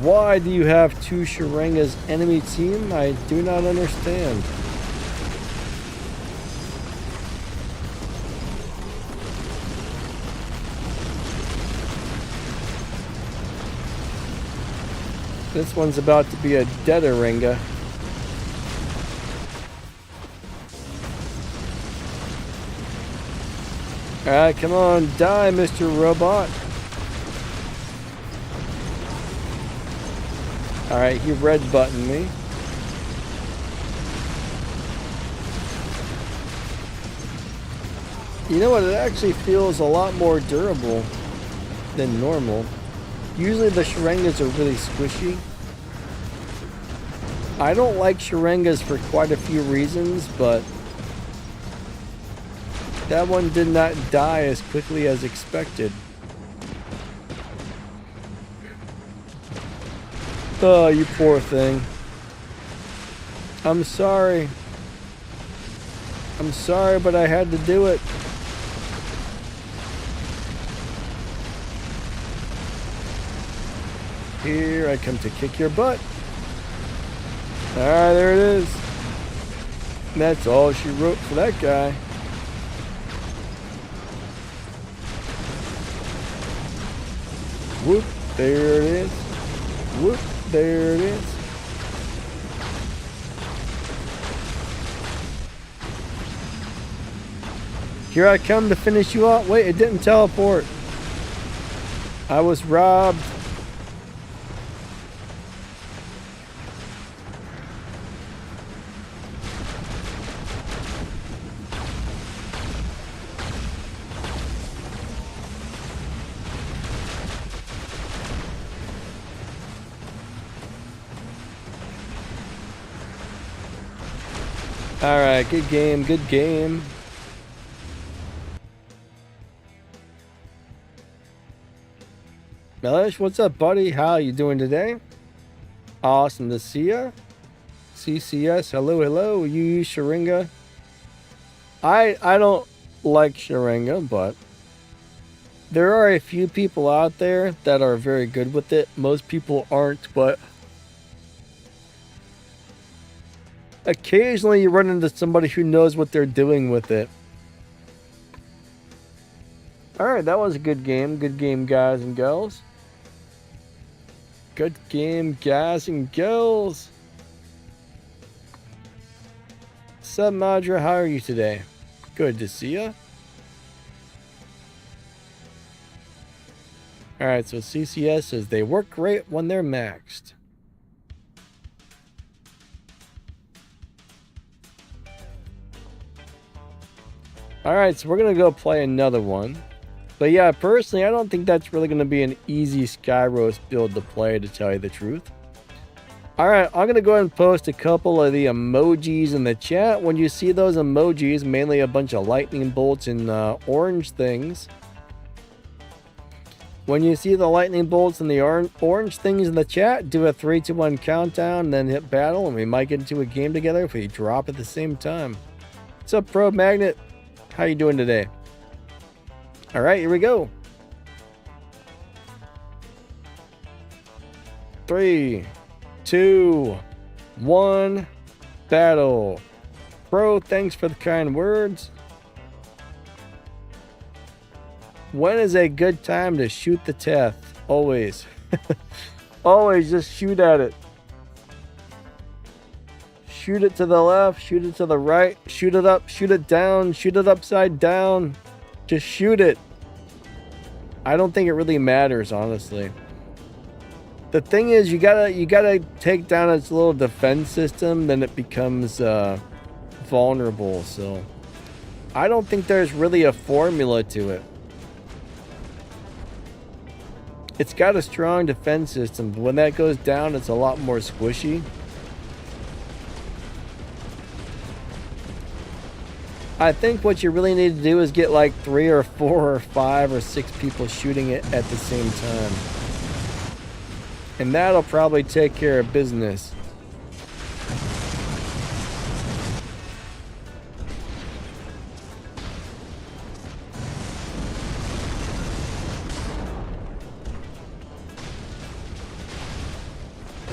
Why do you have 2 Sharingas, enemy team? I do not understand. This one's about to be a Deadaringa. Alright, come on, die, Mr. Robot. Alright, he red buttoned me. You know what? It actually feels a lot more durable than normal. Usually the Sharingas are really squishy. I don't like Sharingas for quite a few reasons, but that one did not die as quickly as expected. Oh, you poor thing. I'm sorry. I'm sorry, but I had to do it. Here I come to kick your butt. Alright, there it is. And that's all she wrote for that guy. Whoop, there it is. Whoop, there it is. Here I come to finish you off. Wait, it didn't teleport. I was robbed. Alright, good game, good game. Melish, what's up, buddy? How you doing today? Awesome to see ya. CCS, hello, hello. You use Sharinga? I don't like Sharinga, but there are a few people out there that are very good with it. Most people aren't, but occasionally you run into somebody who knows what they're doing with it. Alright, that was a good game. Good game, guys and girls. Good game, guys and girls. Sup, Madra? How are you today? Good to see ya. Alright, so CCS says they work great when they're maxed. Alright, so we're going to go play another one. But yeah, personally, I don't think that's really going to be an easy Skyros build to play, to tell you the truth. Alright, I'm going to go ahead and post a couple of the emojis in the chat. When you see those emojis, mainly a bunch of lightning bolts and orange things. When you see the lightning bolts and the orange things in the chat, do a 3, 2, 1 countdown, then hit battle, and we might get into a game together if we drop at the same time. What's up, Pro Magnet? How you doing today? All right, here we go. 3, 2, 1, battle. Bro, thanks for the kind words. When is a good time to shoot the Teth? Always. Always just shoot at it. Shoot it to the left, shoot it to the right, shoot it up, shoot it down, shoot it upside down. Just shoot it. I don't think it really matters, honestly. The thing is, you gotta take down its little defense system, then it becomes vulnerable. So I don't think there's really a formula to it. It's got a strong defense system, but when that goes down, it's a lot more squishy. I think what you really need to do is get like 3 or 4 or 5 or 6 people shooting it at the same time. And that'll probably take care of business.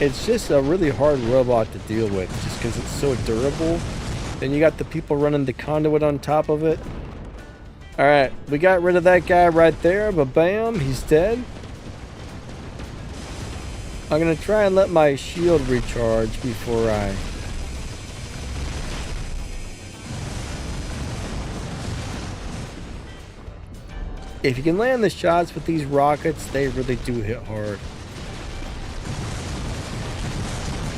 It's just a really hard robot to deal with just because it's so durable. Then you got the people running the conduit on top of it. Alright, we got rid of that guy right there, but bam, he's dead. I'm gonna try and let my shield recharge before I... If you can land the shots with these rockets, they really do hit hard.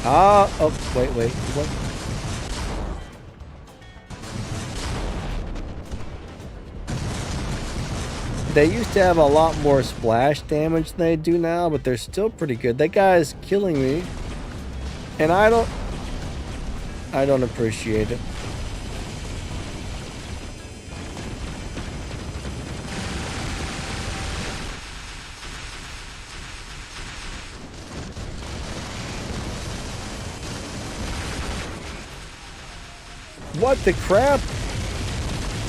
Ah, oh, wait, what? They used to have a lot more splash damage than they do now, but they're still pretty good. That guy is killing me, and I don't appreciate it. What the crap?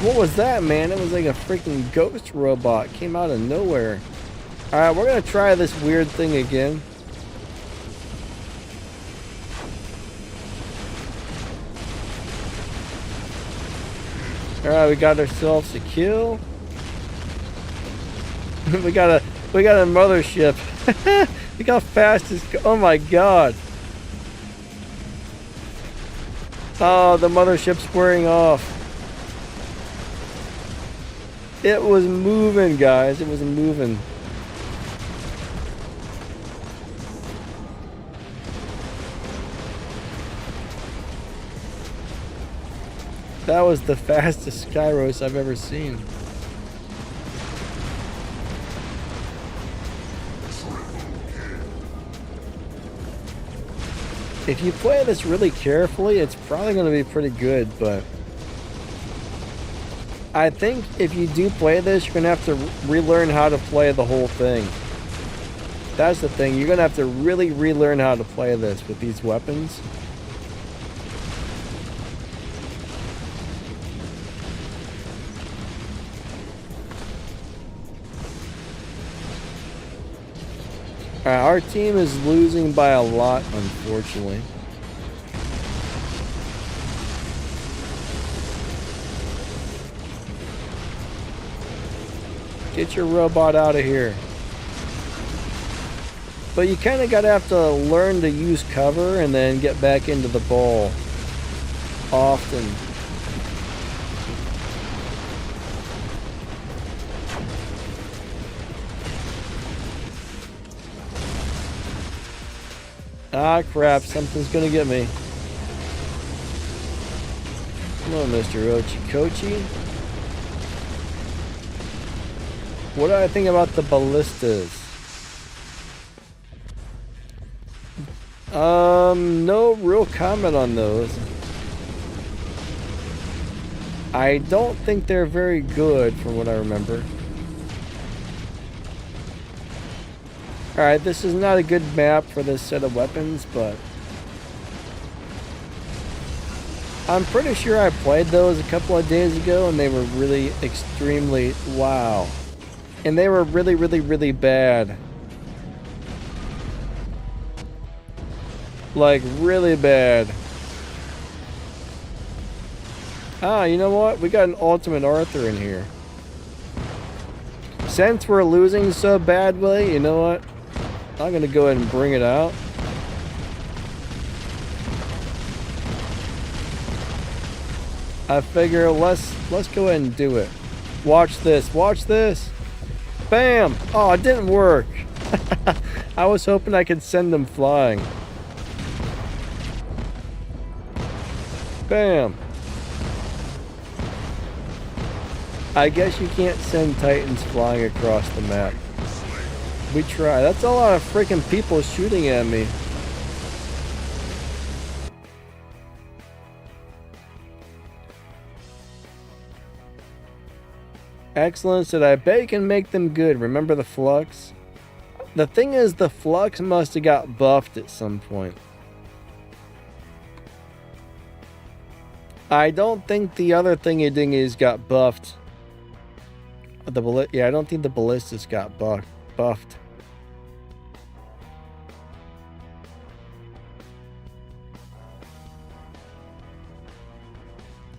What was that, man? It was like a freaking ghost robot. Came out of nowhere. Alright, we're gonna try this weird thing again. Alright, we got ourselves a kill. we got a mothership. Look how fast it's oh my god. Oh, the mothership's wearing off. It was moving, guys. It was moving. That was the fastest Skyros I've ever seen. If you play this really carefully, it's probably going to be pretty good, but I think if you do play this, you're going to have to relearn how to play the whole thing. That's the thing. You're going to have to really relearn how to play this with these weapons. Our team is losing by a lot, unfortunately. Get your robot out of here. But you kind of gotta have to learn to use cover and then get back into the ball often. Ah, crap. Something's gonna get me. Hello, Mr. Ochikochi. What do I think about the ballistas? No real comment on those. I don't think they're very good from what I remember. Alright, this is not a good map for this set of weapons, but I'm pretty sure I played those a couple of days ago and they were really extremely wow. And they were really, really, really bad. Like, really bad. Ah, you know what? We got an Ultimate Arthur in here. Since we're losing so badly, you know what? I'm gonna go ahead and bring it out. I figure let's go ahead and do it. Watch this. Watch this. Bam! Oh, it didn't work. I was hoping I could send them flying. Bam! I guess you can't send Titans flying across the map. We try. That's a lot of freaking people shooting at me. Excellent, said I bet you can make them good. Remember the flux? The thing is, the flux must have got buffed at some point. I don't think the other thingy-dingies got buffed. Yeah, I don't think the ballistas got buffed.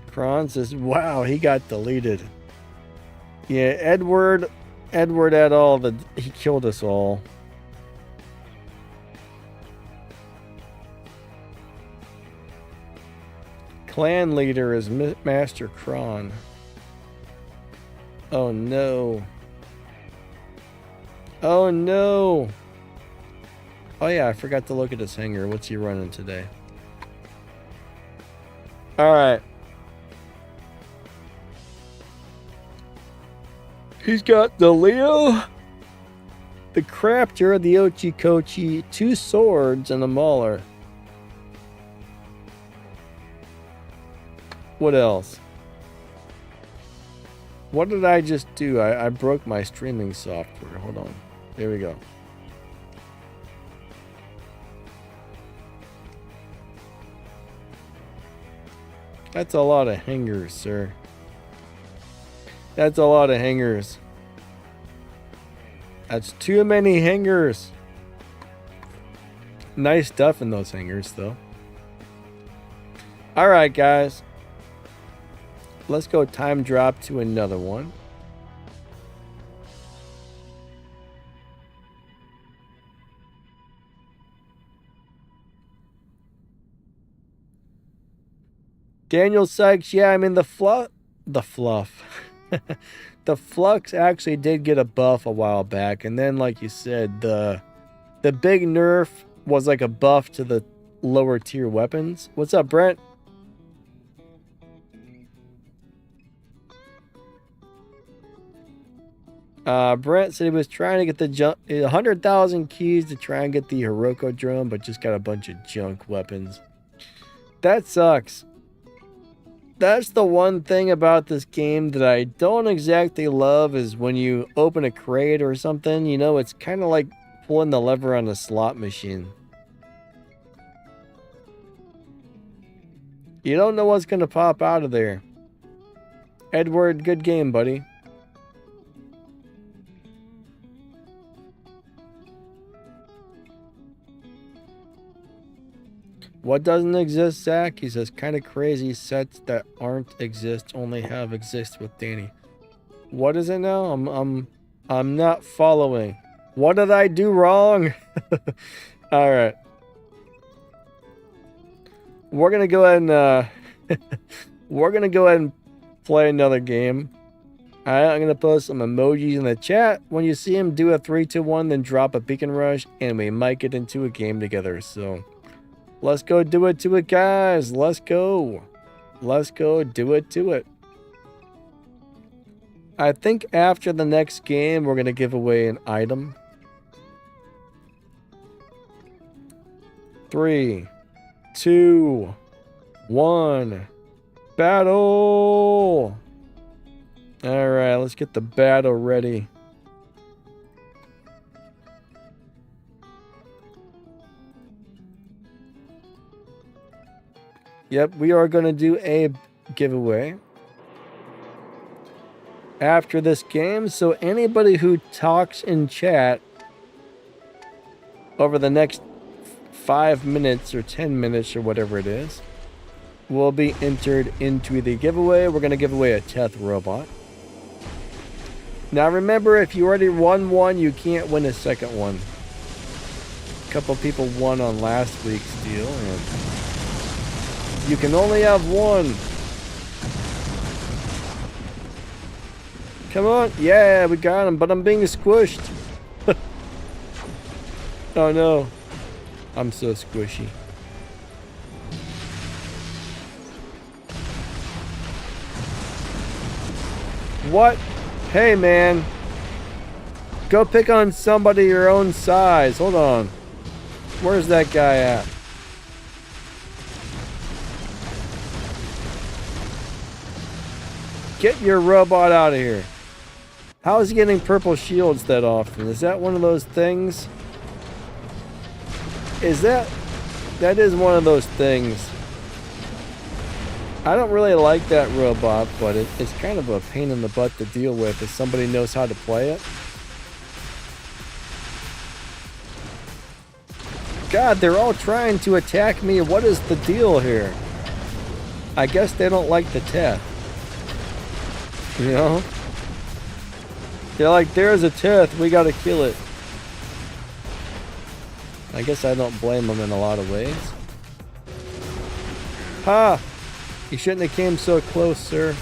Kron says, wow, he got deleted. Yeah, Edward et al. He killed us all. Clan leader is Master Kron. Oh no. Oh no. Oh yeah, I forgot to look at his hanger. What's he running today? Alright. He's got the Leo, the Crafter, the Ochikochi, 2 swords, and a Mauler. What else? What did I just do? I broke my streaming software. Hold on. There we go. That's a lot of hangers, sir. That's a lot of hangers. That's too many hangers. Nice stuff in those hangers, though. Alright, guys. Let's go time drop to another one. Daniel Sykes, yeah, I mean the fluff. The flux actually did get a buff a while back, and then like you said, the big nerf was like a buff to the lower tier weapons. What's up, Brent? Brent said he was trying to get the 100,000 keys to try and get the Hiroko drone, but just got a bunch of junk weapons. That sucks. That's the one thing about this game that I don't exactly love is when you open a crate or something, you know, it's kind of like pulling the lever on a slot machine. You don't know what's going to pop out of there. Edward, good game, buddy. What doesn't exist, Zach? He says, kind of crazy sets that aren't exist only have exist with Danny. What is it now? I'm not following. What did I do wrong? All right. We're gonna go ahead and we're gonna go ahead and play another game. All right, I'm gonna post some emojis in the chat. When you see him, do a 3, 2, 1, then drop a beacon rush, and we might get into a game together. So. Let's go do it to it, guys. Let's go. Let's go do it to it. I think after the next game, we're going to give away an item. 3, 2, 1. Battle. All right, let's get the battle ready. Yep, we are going to do a giveaway after this game. So anybody who talks in chat over the next 5 minutes or 10 minutes or whatever it is will be entered into the giveaway. We're going to give away a Teth robot. Now remember, if you already won one, you can't win a second one. A couple people won on last week's deal, and you can only have one. Come on. Yeah, we got him, but I'm being squished. Oh no. I'm so squishy. What? Hey man. Go pick on somebody your own size. Hold on. Where's that guy at? Get your robot out of here. How is he getting purple shields that often? Is that one of those things? That is one of those things. I don't really like that robot, but it's kind of a pain in the butt to deal with if somebody knows how to play it. God, they're all trying to attack me. What is the deal here? I guess they don't like the Teth. You know? They're like, there's a Teth, we gotta kill it. I guess I don't blame them in a lot of ways. Ha! You shouldn't have came so close, sir.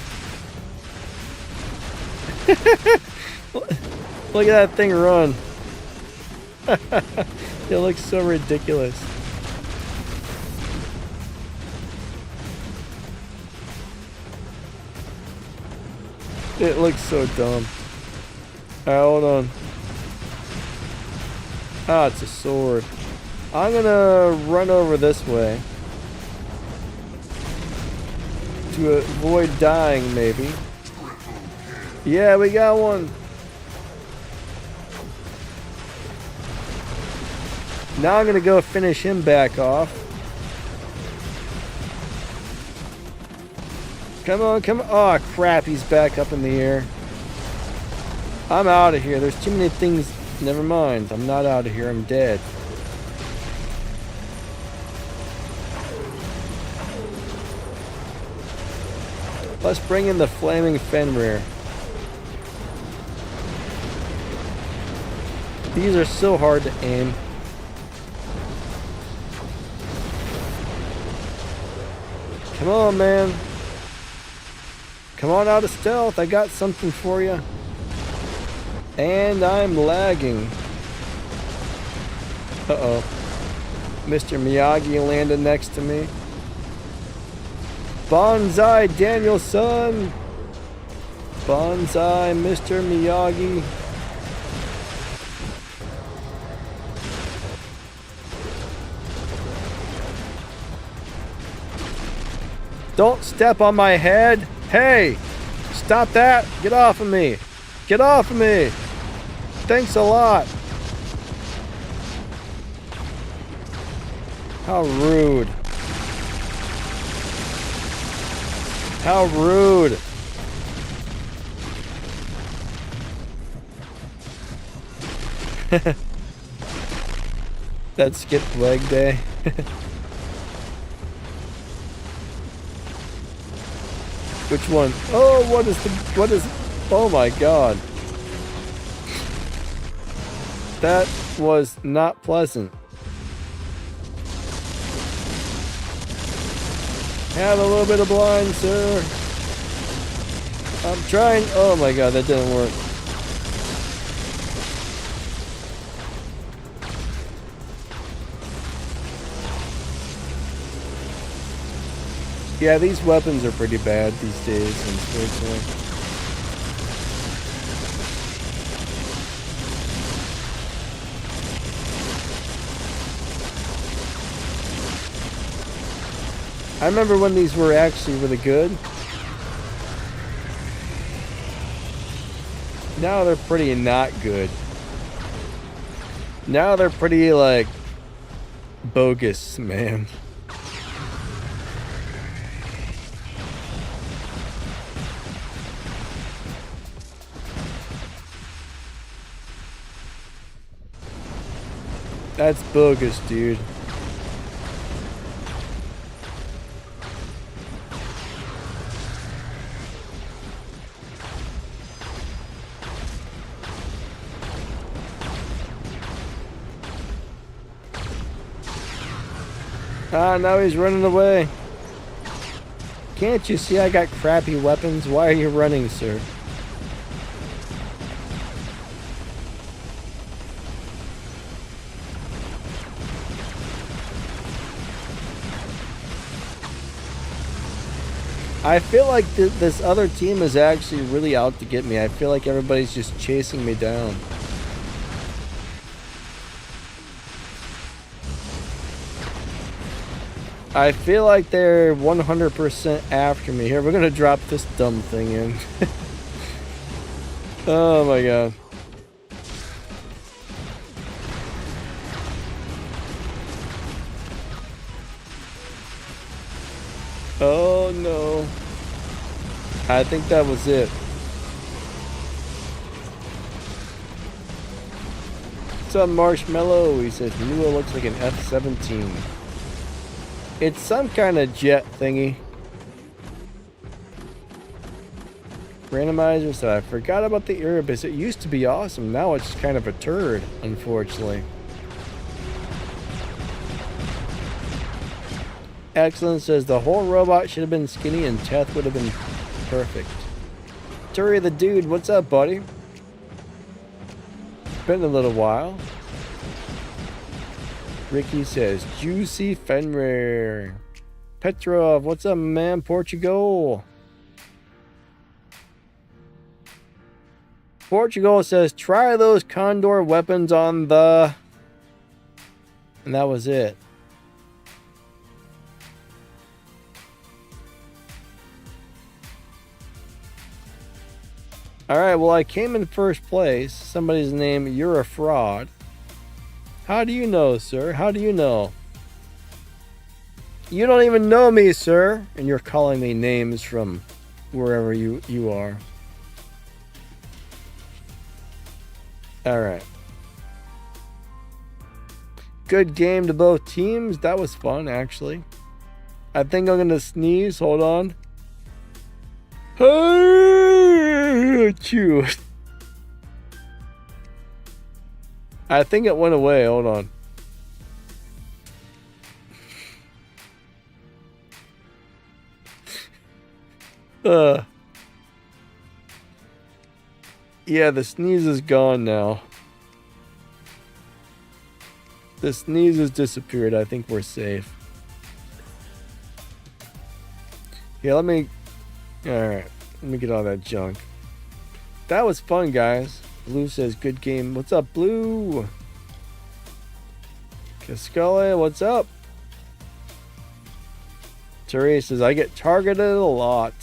Look at that thing run. It looks so ridiculous. It looks so dumb. Alright, hold on. Ah, it's a sword. I'm gonna run over this way to avoid dying, maybe. Yeah, we got one. Now I'm gonna go finish him back off. Come on, come on. Oh, crap, he's back up in the air. I'm out of here. There's too many things. Never mind. I'm not out of here. I'm dead. Let's bring in the flaming Fenrir. These are so hard to aim. Come on, man. Come on out of stealth. I got something for you. And I'm lagging. Uh-oh. Mr. Miyagi landed next to me. Bonsai Danielson. Bonsai Mr. Miyagi. Don't step on my head. Hey, stop that. Get off of me. Get off of me. Thanks a lot. How rude. How rude. That skipped leg day. Which one? Oh, what is, oh my god. That was not pleasant. Have a little bit of blind, sir. I'm trying. Oh my god, that didn't work. Yeah, these weapons are pretty bad these days, unfortunately. I remember when these were actually really good. Now they're pretty not good. Now they're pretty, like, bogus, man. That's bogus, dude. Ah, now he's running away. Can't you see I got crappy weapons? Why are you running, sir? I feel like this other team is actually really out to get me. I feel like everybody's just chasing me down. I feel like they're 100% after me. Here, we're gonna drop this dumb thing in. Oh my god. Oh no. I think that was it. What's up, Marshmallow? He says, Nua looks like an F-17. It's some kind of jet thingy. Randomizer said, I forgot about the Erebus. It used to be awesome. Now it's kind of a turd, unfortunately. Excellent says, the whole robot should have been skinny and Teth would have been perfect. Turi the dude, what's up, buddy? Been a little while. Ricky says, Juicy Fenrir. Petrov, what's up, man? Portugal. Portugal says, try those Condor weapons on the... And that was it. Alright, well, I came in first place. Somebody's name, you're a fraud. How do you know, sir? How do you know? You don't even know me, sir. And you're calling me names from wherever you are. Alright. Good game to both teams. That was fun, actually. I think I'm going to sneeze. Hold on. Chew. I think it went away. Hold on. Yeah, the sneeze is gone now. The sneeze has disappeared. I think we're safe. Yeah, let me... Alright, let me get all that junk. That was fun, guys. Blue says, good game. What's up, Blue? Cascale, what's up? Therese says, I get targeted a lot.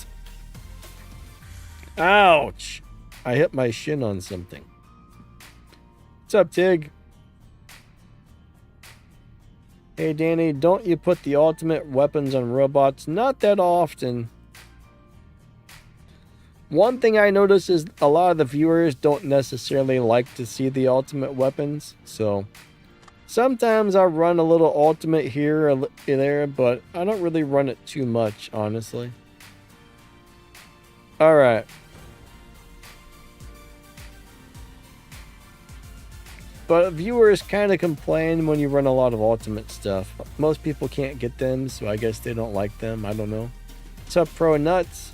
Ouch! I hit my shin on something. What's up, Tig? Hey, Danny, don't you put the ultimate weapons on robots? Not that often. One thing I notice is a lot of the viewers don't necessarily like to see the ultimate weapons, so sometimes I run a little ultimate here or there, but I don't really run it too much, honestly. Alright. But viewers kind of complain when you run a lot of ultimate stuff. Most people can't get them, so I guess they don't like them. I don't know. What's up, Pro Nuts?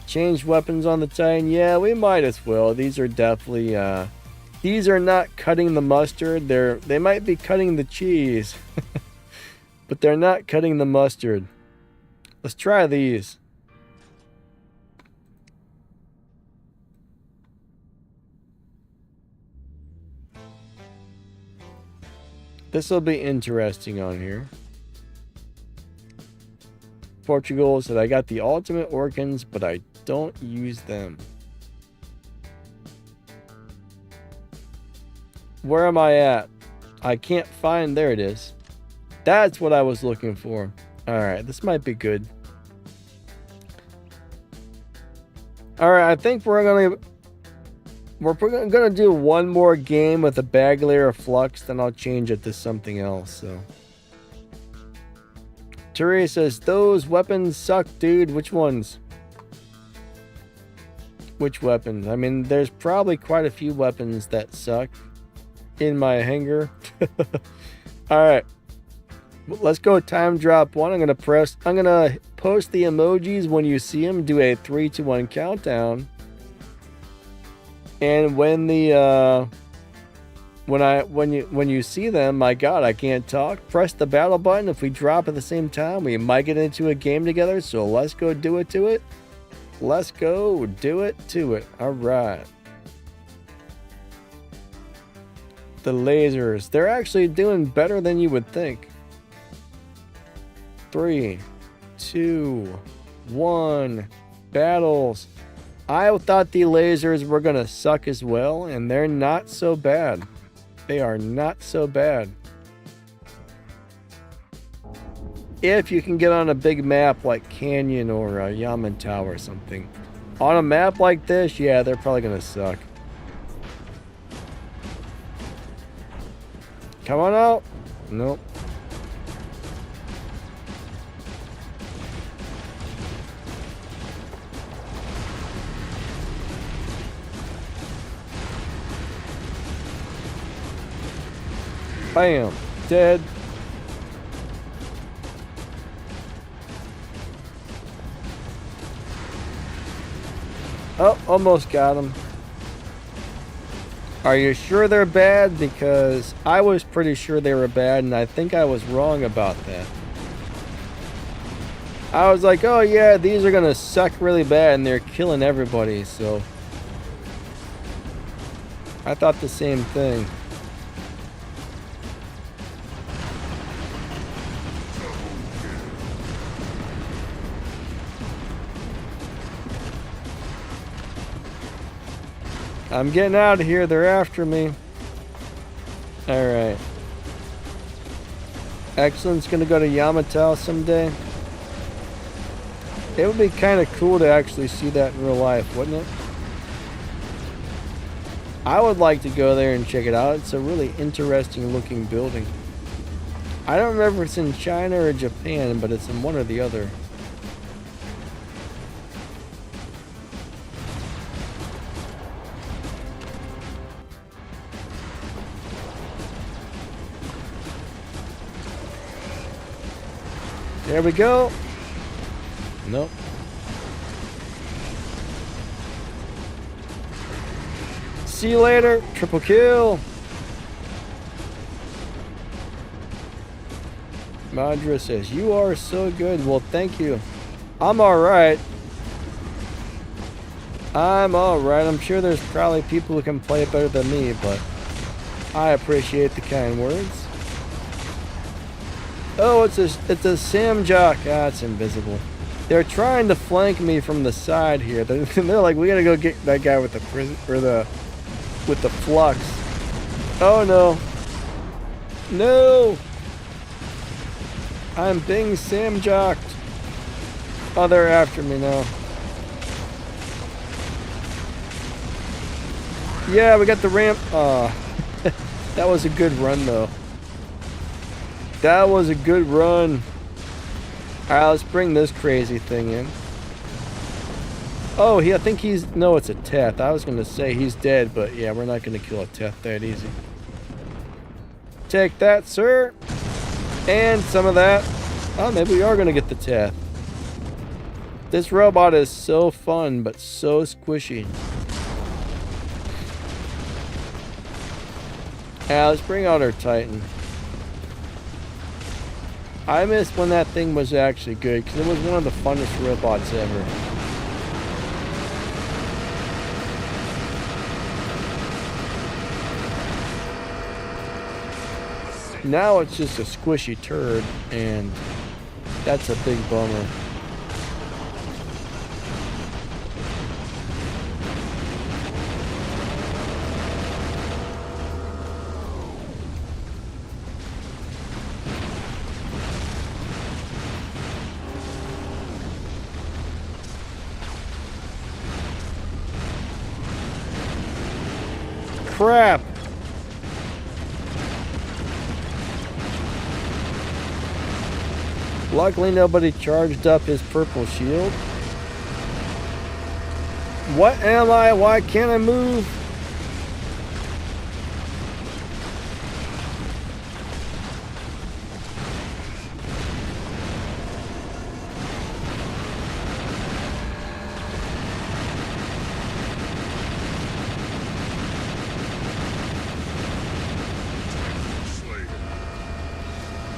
Change weapons on the Titan? Yeah, we might as well. These are definitely, these are not cutting the mustard. They might be cutting the cheese. But they're not cutting the mustard. Let's try these. This will be interesting on here. Portugal said, I got the ultimate organs, but I don't use them. Where am I at? I can't find. There it is. That's what I was looking for. Alright, this might be good. Alright, I think we're gonna... we're gonna do one more game with a Bagliore Flux, then I'll change it to something else. So, Turi says those weapons suck, dude. Which ones? Which weapons? I mean, there's probably quite a few weapons that suck in my hangar. All right, let's go time drop one. I'm gonna post the emojis when you see them. Do a 3, 2, 1 countdown. And when the when you see them, my God, I can't talk. Press the battle button. If we drop at the same time, we might get into a game together. So let's go do it to it. Let's go do it to it. All right. The lasers, they're actually doing better than you would think. 3, 2, 1, battles. I thought the lasers were gonna suck as well, and they're not so bad. They are not so bad. If you can get on a big map like Canyon or Yamantau or something. On a map like this, yeah, they're probably gonna suck. Come on out. Nope. Bam. Dead. Oh, almost got him. Are you sure they're bad? Because I was pretty sure they were bad, and I think I was wrong about that. I was like, oh yeah, these are gonna suck really bad, and they're killing everybody, so I thought the same thing. I'm getting out of here. They're after me. Alright. Excellent's gonna go to Yamato someday. It would be kind of cool to actually see that in real life, wouldn't it? I would like to go there and check it out. It's a really interesting looking building. I don't remember if it's in China or Japan, but it's in one or the other. There we go. Nope. See you later. Triple kill. Madra says, you are so good. Well, thank you. I'm alright. I'm alright. I'm sure there's probably people who can play better than me, but I appreciate the kind words. Oh, it's a Samjock. Ah, it's invisible. They're trying to flank me from the side here. They're like, we gotta go get that guy with the with the flux. Oh no. No. I'm being Samjocked. Oh, they're after me now. Yeah, we got the ramp. That was a good run though. That was a good run. Alright, let's bring this crazy thing in. Oh, I think he's... No, it's a Teth. I was going to say he's dead, but yeah, we're not going to kill a Teth that easy. Take that, sir. And some of that. Oh, maybe we are going to get the Teth. This robot is so fun, but so squishy. Alright, let's bring out our Titan. I missed when that thing was actually good, because it was one of the funnest robots ever. Now it's just a squishy turd, and that's a big bummer. crap! Luckily, nobody charged up his purple shield. What am I? Why can't I move?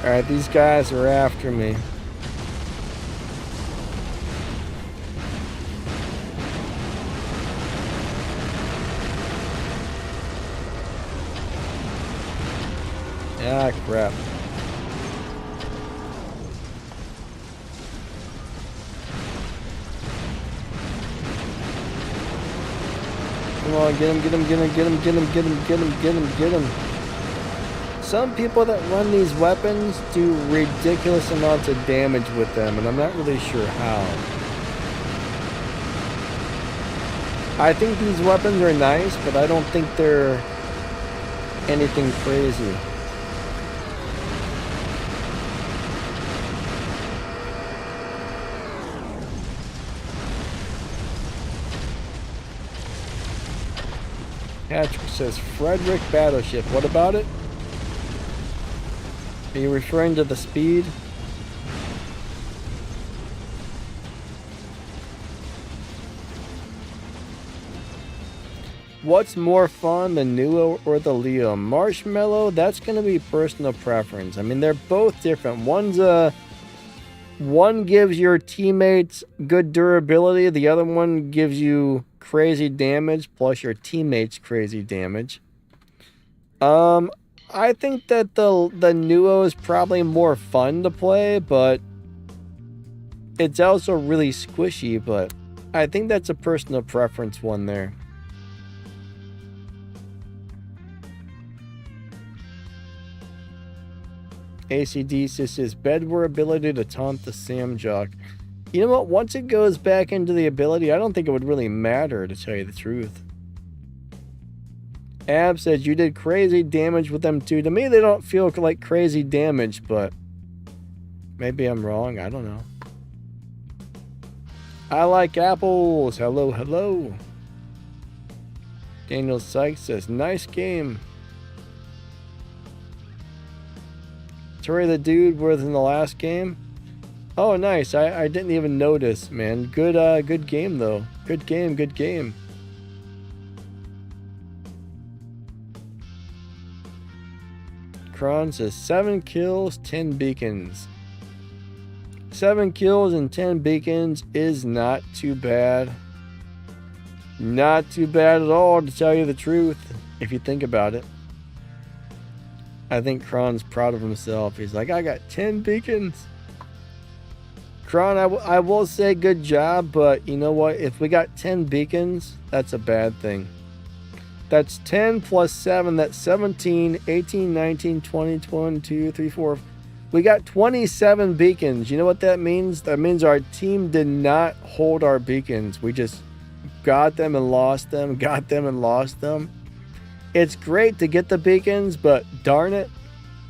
Alright, these guys are after me. Ah, crap. Come on, get him, get him, get him, get him, get him, get him, get him, get him, get him. Some people that run these weapons do ridiculous amounts of damage with them, and I'm not really sure how. I think these weapons are nice, but I don't think they're anything crazy. Patrick says, Frederick Battleship. What about it? Are you referring to the speed? What's more fun, the Nuo or the Leo? Marshmallow, that's going to be personal preference. I mean, they're both different. One gives your teammates good durability. The other one gives you crazy damage, plus your teammates crazy damage. I think that the Nuo is probably more fun to play, but it's also really squishy, but I think that's a personal preference one there. ACDC says, Bedware ability to taunt the Samjock. You know what? Once it goes back into the ability, I don't think it would really matter, to tell you the truth. Ab says, you did crazy damage with them too. To me, they don't feel like crazy damage, but maybe I'm wrong. I don't know. I like apples. Hello, hello. Daniel Sykes says, nice game. Tori the dude was in the last game. Oh, nice. I didn't even notice, man. Good game, though. Good game, good game. Kron says 7 kills, 10 beacons. 7 kills and 10 beacons is not too bad. Not too bad at all, to tell you the truth, if you think about it. I think Kron's proud of himself. He's like, I got 10 beacons. Kron, I will say good job, but you know what? If we got 10 beacons, that's a bad thing. That's 10 plus 7, that's 17, 18, 19, 20, 22, 3, 4. We got 27 beacons. You know what that means? That means our team did not hold our beacons. We just got them and lost them, got them and lost them. It's great to get the beacons, but darn it,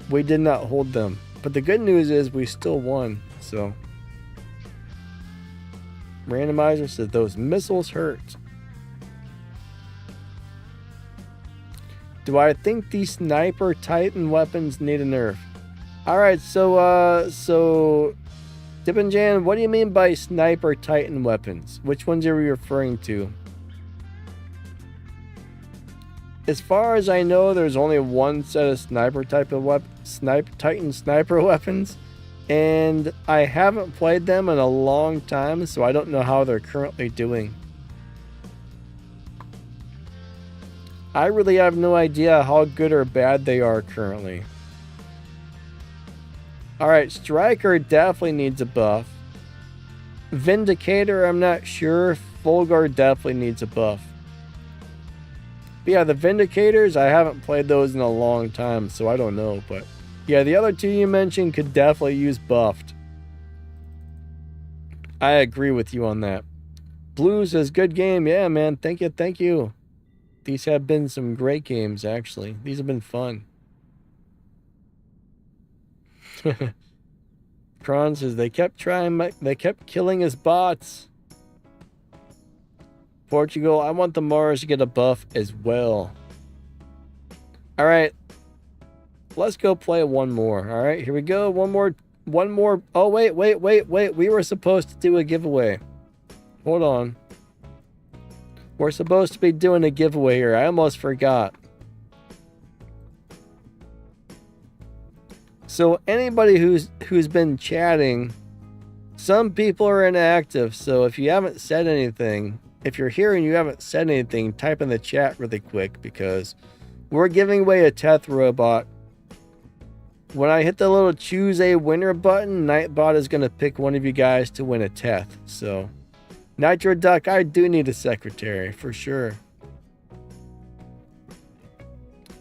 we did not hold them. But the good news is we still won, so. Randomizer says those missiles hurt. Do I think these sniper Titan weapons need a nerf? Alright, so Dippinjan, what do you mean by sniper Titan weapons? Which ones are we referring to? As far as I know, there's only one set of sniper type of Titan sniper weapons, and I haven't played them in a long time, so I don't know how they're currently doing. I really have no idea how good or bad they are currently. Alright, Striker definitely needs a buff. Vindicator, I'm not sure. Fulgur definitely needs a buff. But yeah, the Vindicators, I haven't played those in a long time, so I don't know. But yeah, the other two you mentioned could definitely use buffed. I agree with you on that. Blue says, good game. Yeah, man. Thank you, thank you. These have been some great games, actually. These have been fun. Kron says they kept killing his bots. Portugal, I want the Mars to get a buff as well. All right. Let's go play one more. All right, here we go. One more. Oh, wait. We were supposed to do a giveaway. Hold on. We're supposed to be doing a giveaway here. I almost forgot. So anybody who's been chatting, some people are inactive. So if you haven't said anything, if you're here and you haven't said anything, type in the chat really quick because we're giving away a Teth robot. When I hit the little choose a winner button, Nightbot is going to pick one of you guys to win a Teth. So, Nitro Duck, I do need a secretary for sure.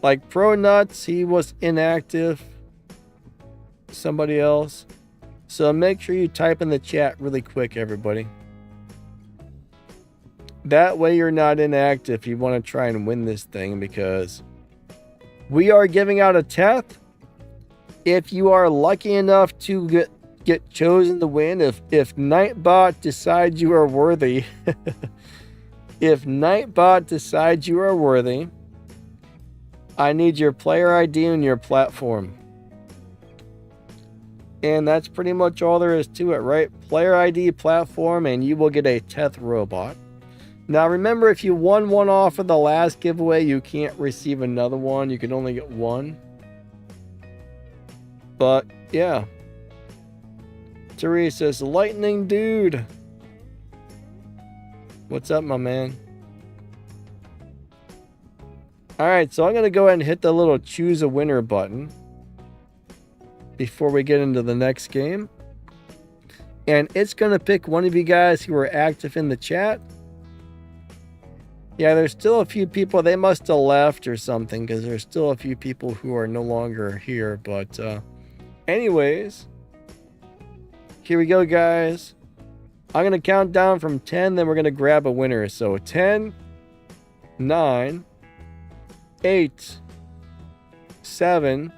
Like Pro Nuts, he was inactive. Somebody else. So make sure you type in the chat really quick, everybody. That way you're not inactive if you want to try and win this thing because we are giving out a Teth. If you are lucky enough to get chosen to win, if Nightbot decides you are worthy, if Nightbot decides you are worthy, I need your player ID and your platform. And that's pretty much all there is to it, right? Player ID, platform, and you will get a Teth robot. Now remember, if you won one off of the last giveaway, you can't receive another one. You can only get one. But, yeah. Teresa says, lightning dude. What's up, my man? Alright, so I'm going to go ahead and hit the little choose a winner button before we get into the next game. And it's going to pick one of you guys who are active in the chat. Yeah, there's still a few people. They must have left or something because there's still a few people who are no longer here. But, anyways, here we go, guys. I'm going to count down from 10, then we're going to grab a winner. So 10, 9, 8, 7,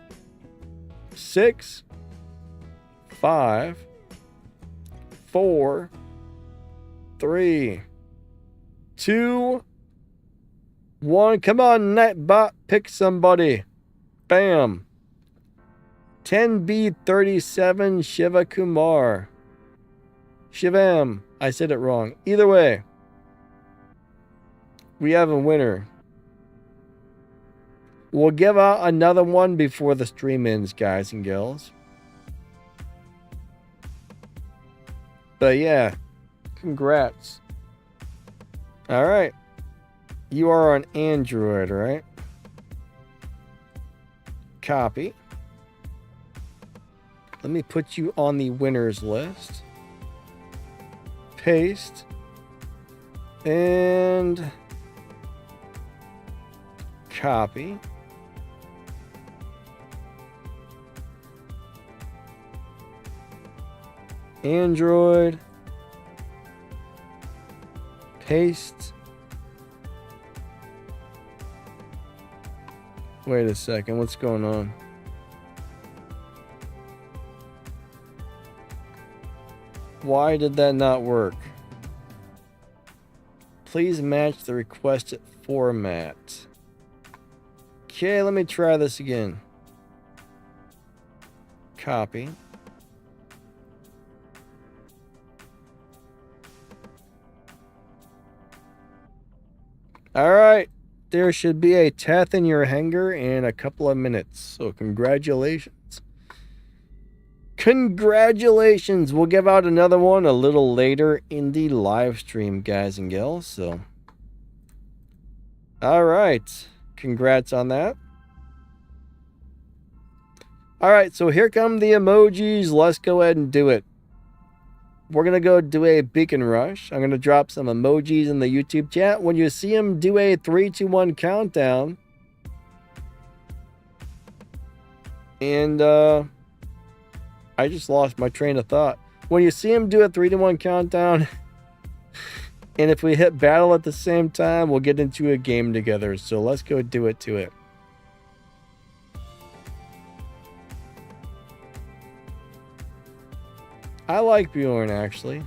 6, 5, 4, 3, 2, 1. Come on, Nightbot, pick somebody. Bam. 10B37 Shiva Kumar. Shivam. I said it wrong. Either way, we have a winner. We'll give out another one before the stream ends, guys and girls. But yeah, congrats. All right. You are on Android, right? Copy. Let me put you on the winners list. Paste. And copy. Android. Paste. Wait a second, what's going on? Why did that not work? Please match the requested format. Okay, let me try this again. Copy. All right. There should be a Teth in your hangar in a couple of minutes. So congratulations. Congratulations. We'll give out another one a little later in the live stream, guys and gals. So, all right. Congrats on that. All right. So here come the emojis. Let's go ahead and do it. We're going to go do a beacon rush. I'm going to drop some emojis in the YouTube chat. When you see them, do a 3, 2, 1 countdown. And I just lost my train of thought. When you see him do a 3, 2, 1 countdown And if we hit battle at the same time, we'll get into a game together. So let's go do it to it. I like Bjorn, actually.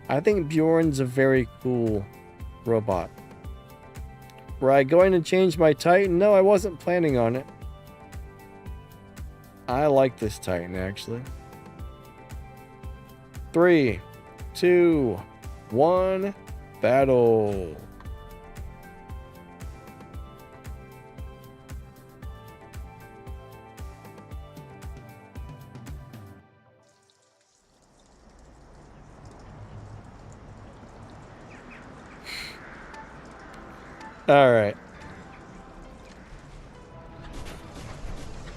I think Bjorn's a very cool robot. Were I going to change my Titan? No, I wasn't planning on it. I like this Titan, actually. 3, 2, 1, battle. All right.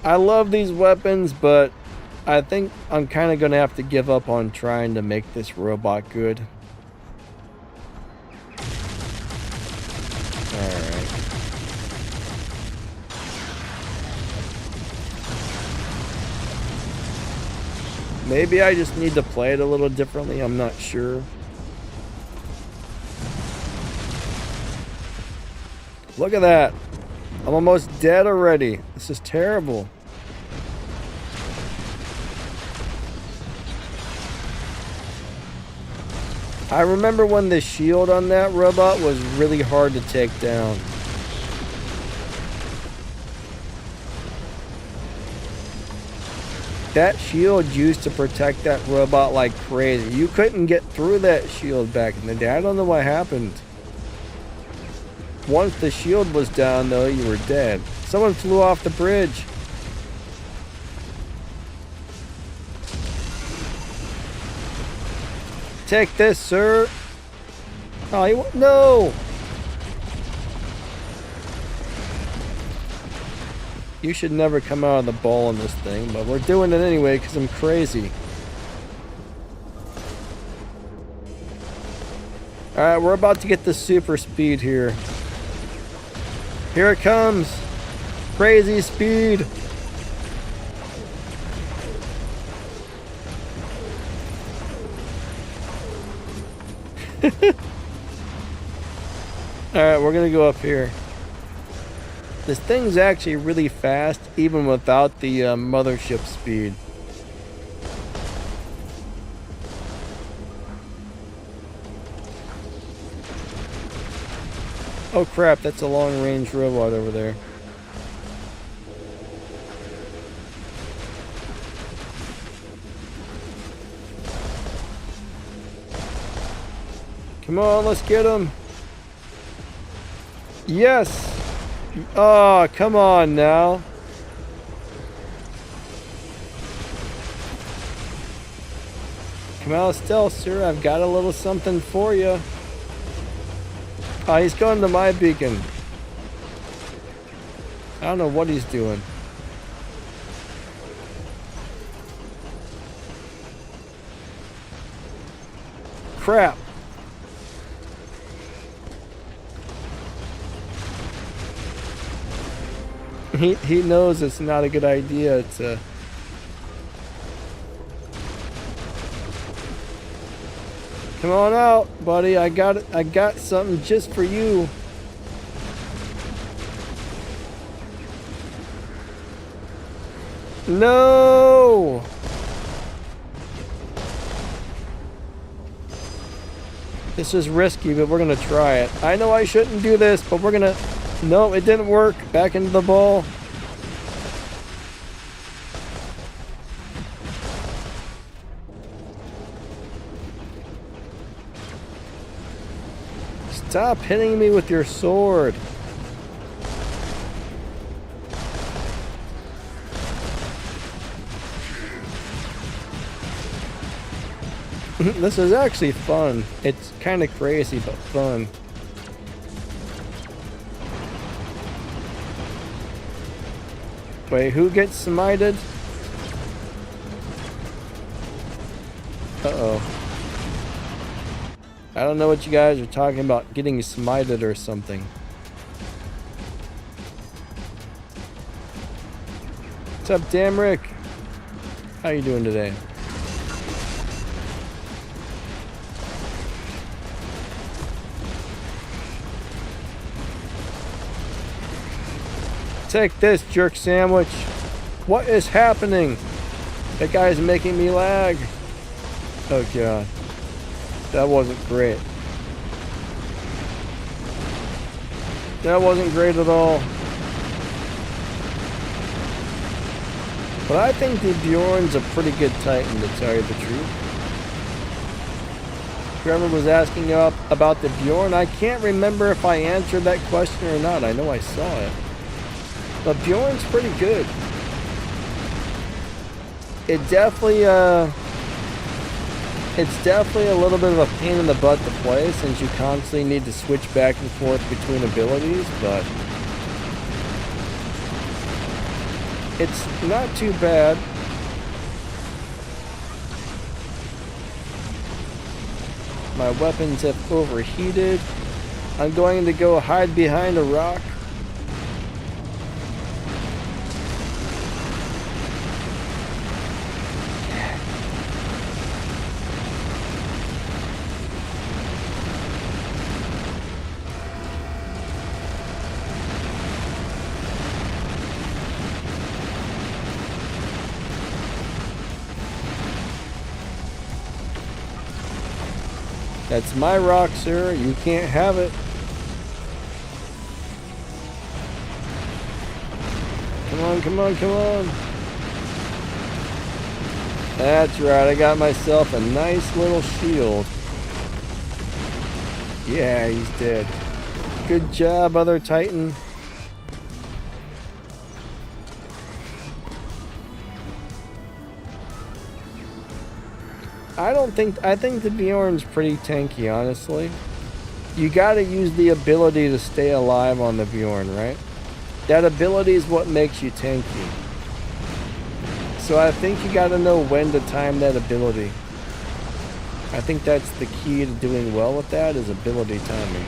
I love these weapons, but I think I'm kind of going to have to give up on trying to make this robot good. Alright. Maybe I just need to play it a little differently, I'm not sure. Look at that. I'm almost dead already. This is terrible. I remember when the shield on that robot was really hard to take down. That shield used to protect that robot like crazy. You couldn't get through that shield back in the day. I don't know what happened. Once the shield was down, though, you were dead. Someone flew off the bridge. Take this, sir. Oh, no! You should never come out of the ball in this thing, but we're doing it anyway because I'm crazy. Alright, we're about to get the super speed here. Here it comes. Crazy speed. Alright, we're gonna go up here. This thing's actually really fast, even without the mothership speed. Oh crap, that's a long-range robot over there. Come on, let's get him. Yes! Oh, come on now. Come out of stealth, sir. I've got a little something for you. Oh, he's going to my beacon. I don't know what he's doing. Crap. He knows it's not a good idea to... Come on out, buddy. I got something just for you. No! This is risky, but we're gonna try it. I know I shouldn't do this, but we're gonna... No, it didn't work. Back into the ball. Stop hitting me with your sword. This is actually fun. It's kind of crazy, but fun. Wait, who gets smited? Uh-oh. I don't know what you guys are talking about, getting smited or something. What's up, Damrick? How you doing today? Take this, jerk sandwich. What is happening? That guy's making me lag. Oh god. That wasn't great. That wasn't great at all. But I think the Bjorn's a pretty good Titan, to tell you the truth. Whoever was asking about the Bjorn, I can't remember if I answered that question or not. I know I saw it. But Bjorn's pretty good. It's definitely a little bit of a pain in the butt to play since you constantly need to switch back and forth between abilities, but it's not too bad. My weapons have overheated. I'm going to go hide behind a rock. That's my rock, sir. You can't have it. Come on, come on, come on. That's right. I got myself a nice little shield. Yeah, he's dead. Good job, other Titan. I think the Bjorn's pretty tanky, honestly. You gotta use the ability to stay alive on the Bjorn, right? That ability is what makes you tanky. So I think you gotta know when to time that ability. I think that's the key to doing well with that, is ability timing.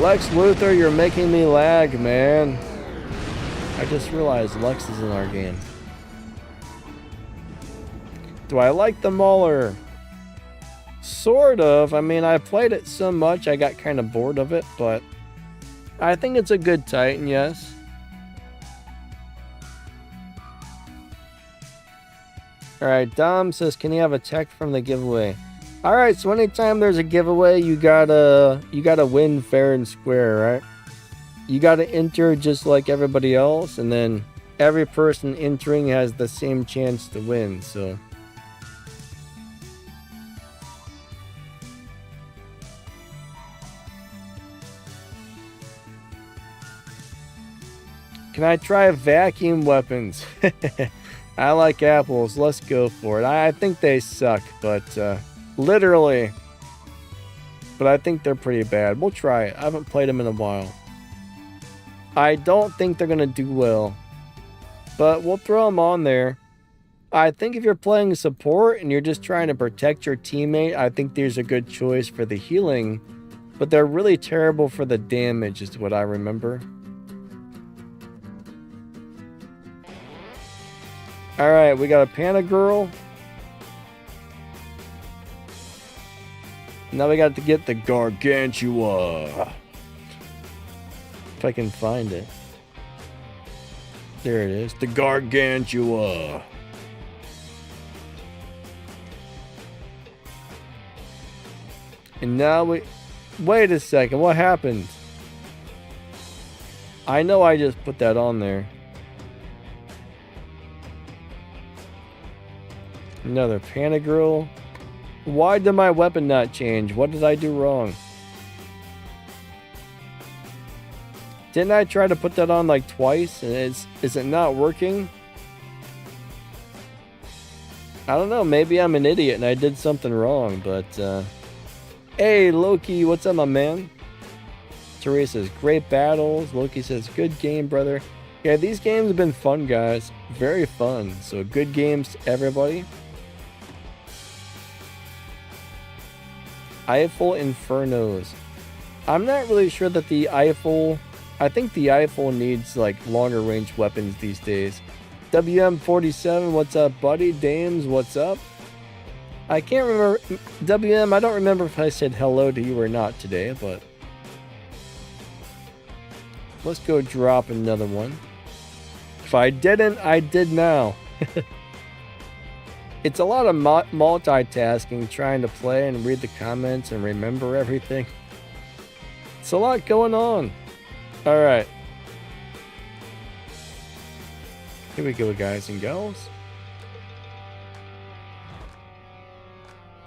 Lex Luthor, you're making me lag, man. I just realized Lex is in our game. Do I like the Mauler? Sort of. I mean, I played it so much I got kind of bored of it, but I think it's a good Titan, yes. Alright, Dom says, can you have a tech from the giveaway? Alright, so anytime there's a giveaway, you gotta win fair and square, right? You gotta enter just like everybody else, and then every person entering has the same chance to win, so. Can I try vacuum weapons? I like apples, let's go for it. I think they suck, but literally. But I think they're pretty bad. We'll try it. I haven't played them in a while. I don't think they're going to do well. But we'll throw them on there. I think if you're playing support and you're just trying to protect your teammate, I think there's a good choice for the healing. But they're really terrible for the damage is what I remember. Alright, we got a Panda Girl. Now we got to get the Gargantua. If I can find it. There it is. The Gargantua. And now we... Wait a second. What happened? I know I just put that on there. Another Panda Girl. Why did my weapon not change? What did I do wrong? Didn't I try to put that on like twice? And is it not working? I don't know. Maybe I'm an idiot and I did something wrong. But, hey, Loki. What's up, my man? Teresa says, great battles. Loki says, good game, brother. Yeah, these games have been fun, guys. Very fun. So, good games to everybody. Eiffel Infernos. I'm not really sure that the Eiffel... I think the Eiffel needs like longer range weapons these days. WM47, what's up, buddy? Dames, what's up? I can't remember, WM, I don't remember if I said hello to you or not today, but let's go drop another one. If I didn't, I did now. It's a lot of multitasking, trying to play and read the comments and remember everything. It's a lot going on. Alright. Here we go, guys and gals.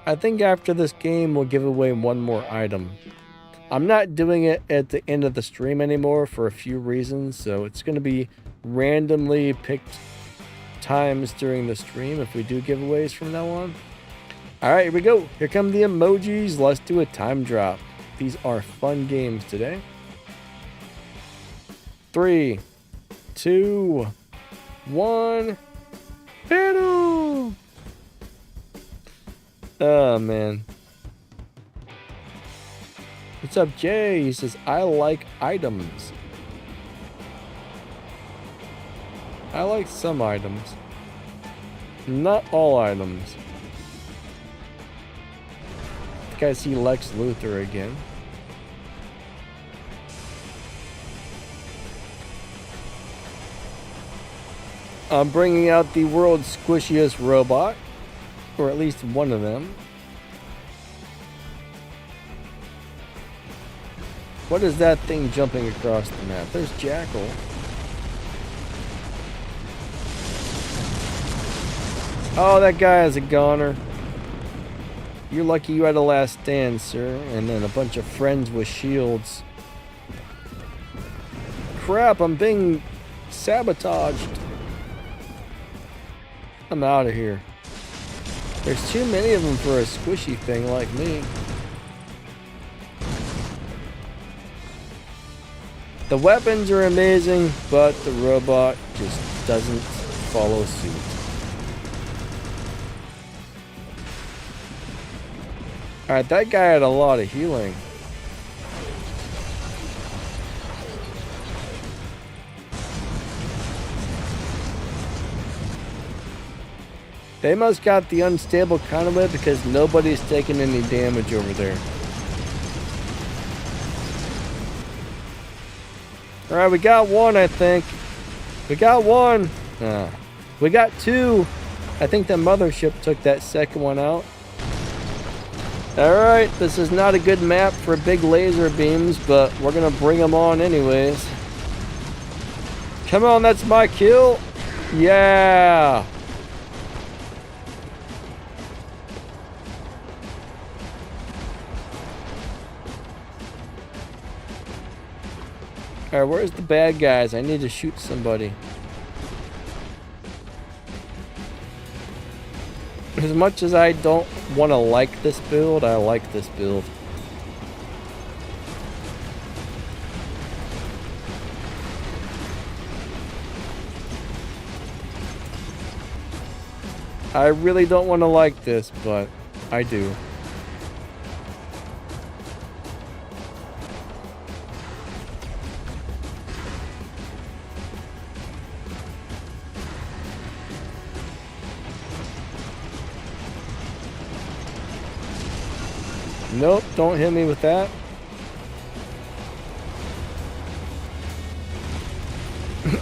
I think after this game, we'll give away one more item. I'm not doing it at the end of the stream anymore for a few reasons, so it's going to be randomly picked times during the stream if we do giveaways from now on. Alright, here we go. Here come the emojis. Let's do a time drop. These are fun games today. 3, 2, 1. Battle! Oh, man. What's up, Jay? He says, I like items. I like some items. Not all items. I think I see Lex Luthor again. I'm bringing out the world's squishiest robot. Or at least one of them. What is that thing jumping across the map? There's Jackal. Oh, that guy is a goner. You're lucky you had a last stand, sir. And then a bunch of friends with shields. Crap, I'm being sabotaged. I'm out of here. There's too many of them for a squishy thing like me. The weapons are amazing, but the robot just doesn't follow suit. Alright, that guy had a lot of healing. They must got the unstable conduit because nobody's taking any damage over there. Alright, we got one, I think. We got one. We got two. I think the mothership took that second one out. Alright, this is not a good map for big laser beams, but we're going to bring them on anyways. Come on, that's my kill. Yeah. Alright, where's the bad guys? I need to shoot somebody. As much as I don't want to like this build, I like this build. I really don't want to like this, but I do. Nope, don't hit me with that.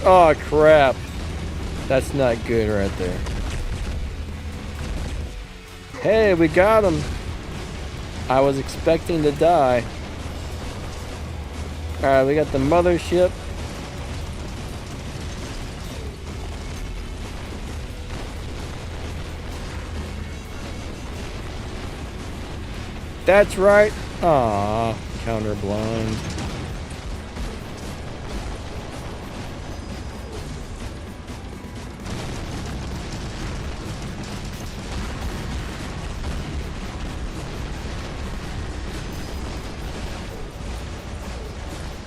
Oh crap. That's not good right there. Hey, we got him. I was expecting to die. Alright, we got the mothership. That's right. Ah, counter blind.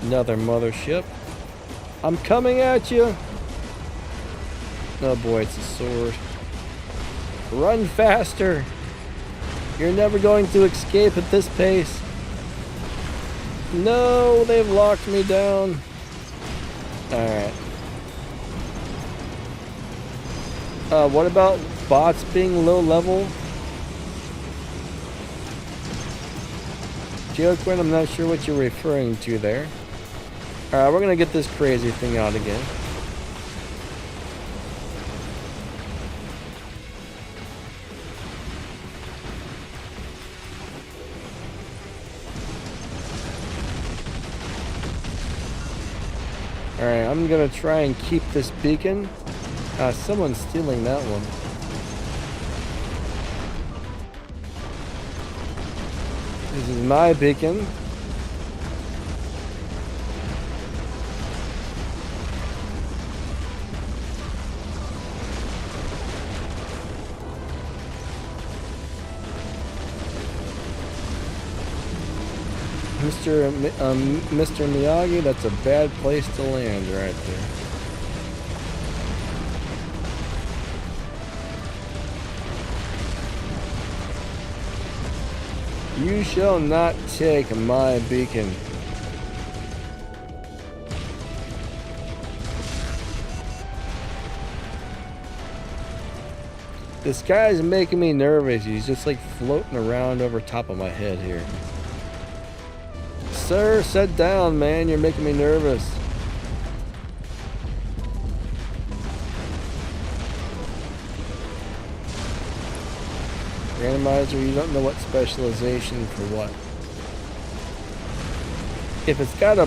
Another mothership. I'm coming at you. Oh boy, it's a sword. Run faster. You're never going to escape at this pace. No, they've locked me down. Alright. What about bots being low level? Quinn, I'm not sure what you're referring to there. Alright, we're gonna get this crazy thing out again. Alright, I'm gonna try and keep this beacon. Someone's stealing that one. This is my beacon. Mr. Miyagi, that's a bad place to land right there. You shall not take my beacon. This guy's making me nervous. He's just like floating around over top of my head here. Sir, sit down, man. You're making me nervous. Randomizer, you don't know what specialization for what. If it's got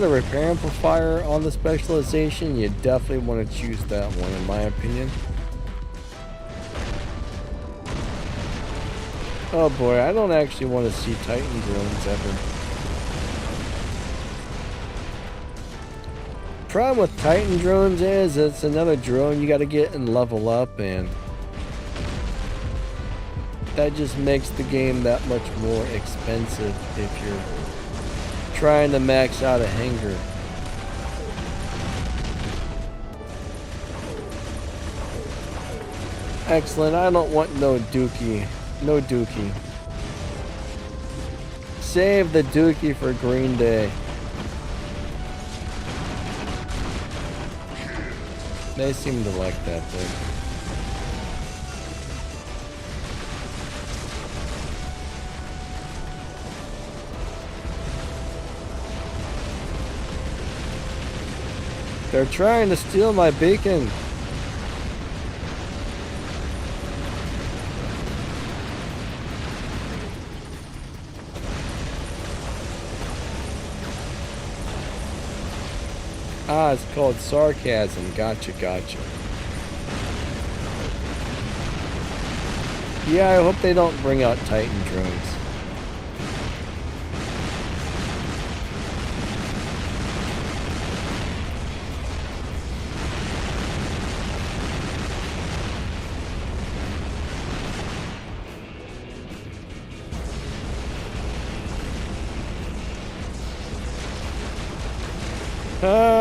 a repair amplifier on the specialization, you definitely want to choose that one, in my opinion. Oh boy, I don't actually want to see Titan drones ever. Problem with Titan drones is it's another drone you got to get and level up, and that just makes the game that much more expensive if you're trying to max out a hangar. Excellent. I don't want no dookie. No dookie. Save the dookie for Green Day. They seem to like that thing. They're trying to steal my beacon. Ah, it's called sarcasm. Gotcha, gotcha. Yeah, I hope they don't bring out Titan drones.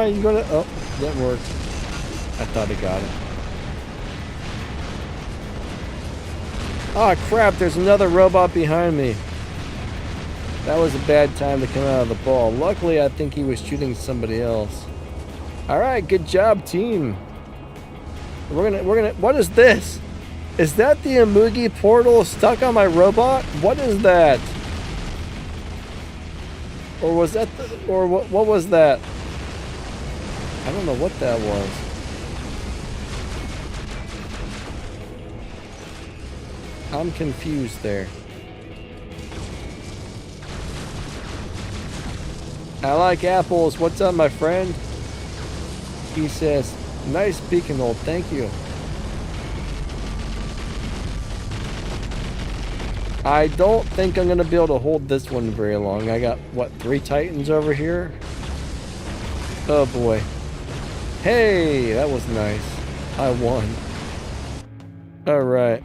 You gonna... Oh, didn't work. I thought it got it. Oh crap, there's another robot behind me. That was a bad time to come out of the ball. Luckily, I think he was shooting somebody else. Alright, good job, team. We're gonna... What is this? Is that the Amugi portal stuck on my robot? What is that? Or was that the... Or what was that? I don't know what that was. I'm confused there. I like apples. What's up, my friend? He says, nice beacon hole. Thank you. I don't think I'm going to be able to hold this one very long. I got, what, 3 Titans over here? Oh, boy. Hey, that was nice. I won. Alright.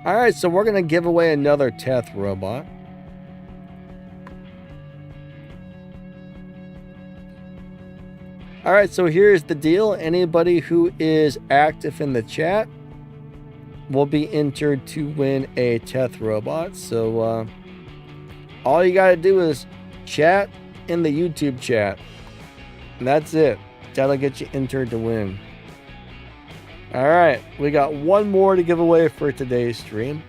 Alright, so we're going to give away another Teth robot. Alright, so here's the deal. Anybody who is active in the chat will be entered to win a Teth robot. So, all you got to do is chat in the YouTube chat. And that's it. That'll get you entered to win. Alright, we got one more to give away for today's stream.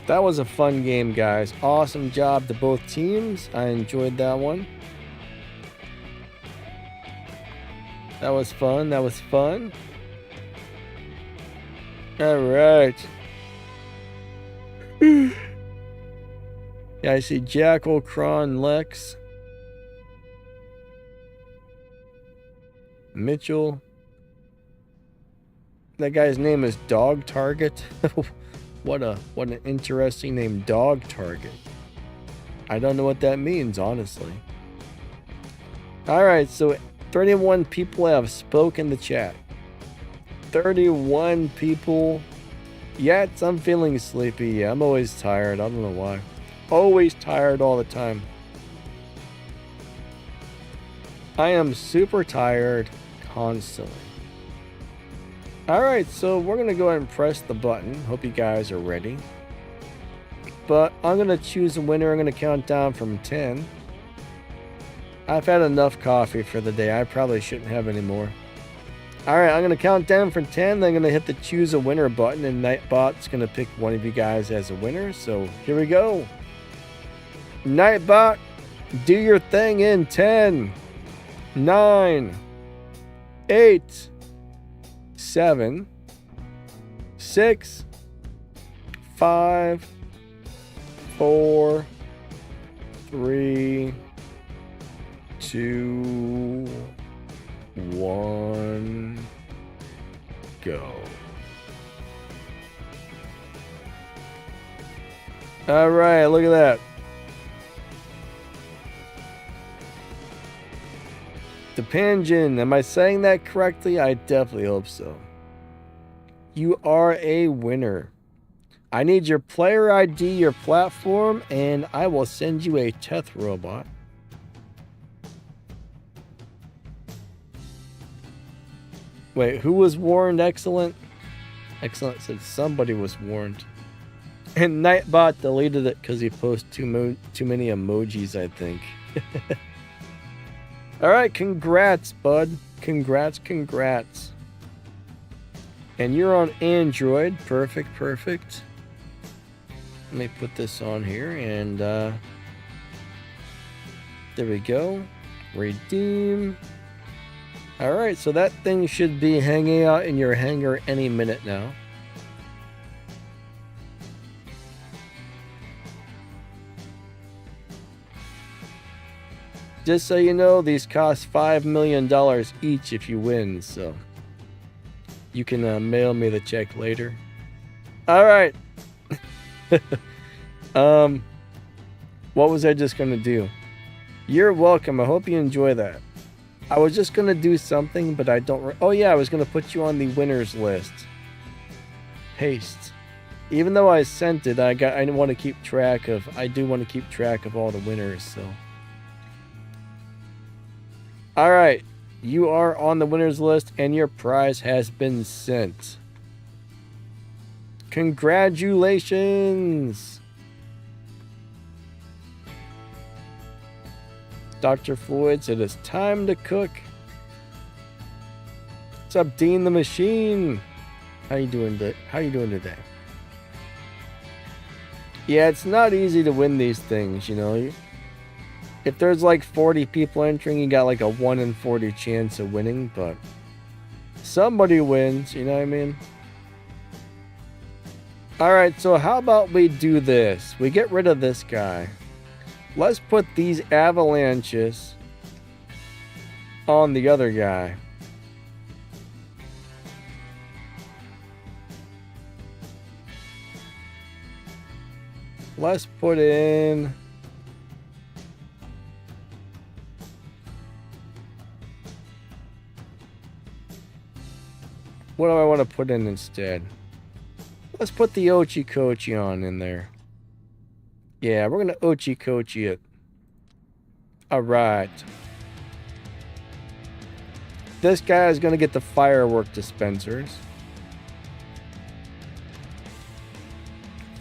That was a fun game, guys. Awesome job to both teams. I enjoyed that one. That was fun. That was fun. All right. Yeah, I see Jackal, Kron, Lex, Mitchell. That guy's name is Dog Target. What an interesting name, Dog Target. I don't know what that means, honestly. All right, so 31 people have spoken in the chat. 31 people. Yet I'm feeling sleepy. Yeah, I'm always tired. I don't know why. Always tired all the time. I am super tired constantly. Alright, so we're going to go ahead and press the button. Hope you guys are ready. But I'm going to choose a winner. I'm going to count down from 10. I've had enough coffee for the day. I probably shouldn't have any more. Alright, I'm going to count down from 10. Then I'm going to hit the choose a winner button. And Nightbot's going to pick one of you guys as a winner. So here we go. Nightbot, do your thing in 10, 9, 8, 7, 6, 5, 4, 3, 2, 1, go. All right, look at that. Depanjin, am I saying that correctly? I definitely hope so. You are a winner. I need your player ID, your platform, and I will send you a Teth robot. Wait, who was warned? Excellent. Excellent said somebody was warned. And Nightbot deleted it because he posted too many emojis, I think. Alright, congrats, bud. Congrats. And you're on Android. Perfect. Let me put this on here and there we go. Redeem. Alright, so that thing should be hanging out in your hangar any minute now. Just so you know, these cost $5 million each if you win, so you can mail me the check later. Alright. What was I just going to do? You're welcome. I hope you enjoy that. I was just going to do something, but I don't... Oh yeah, I was going to put you on the winners list. Paste. Even though I sent it, I want to keep track of... I do want to keep track of all the winners, so... Alright, you are on the winners list and your prize has been sent. Congratulations! Dr. Floyd said it's time to cook. What's up, Dean the Machine? How you doing today? Yeah, it's not easy to win these things, you know. If there's like 40 people entering, you got like a 1 in 40 chance of winning, but somebody wins, you know what I mean? Alright, so how about we do this? We get rid of this guy. Let's put these avalanches on the other guy. Let's put in... What do I want to put in instead? Let's put the Ochi-Kochi on in there. Yeah, we're going to Ochi-Kochi it. Alright. This guy is going to get the firework dispensers.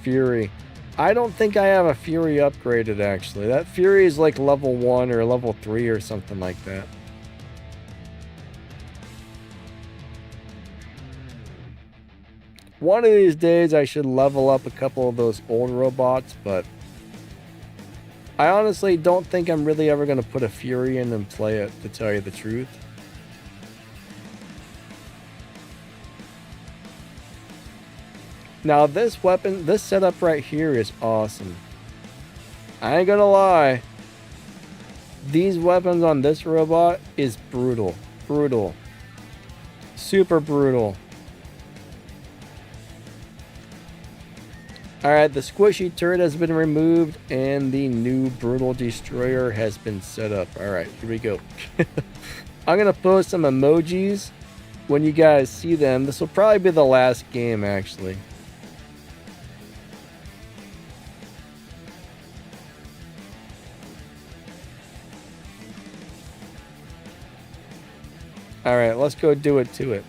Fury. I don't think I have a Fury upgraded, actually. That Fury is like level 1 or level 3 or something like that. One of these days I should level up a couple of those old robots, but I honestly don't think I'm really ever going to put a Fury in and play it, to tell you the truth. Now this weapon, this setup right here is awesome. I ain't gonna lie. These weapons on this robot is brutal. Brutal. Super brutal. Alright, the squishy turret has been removed and the new brutal destroyer has been set up. Alright, here we go. I'm gonna post some emojis when you guys see them. This will probably be the last game actually. Alright, let's go do it to it.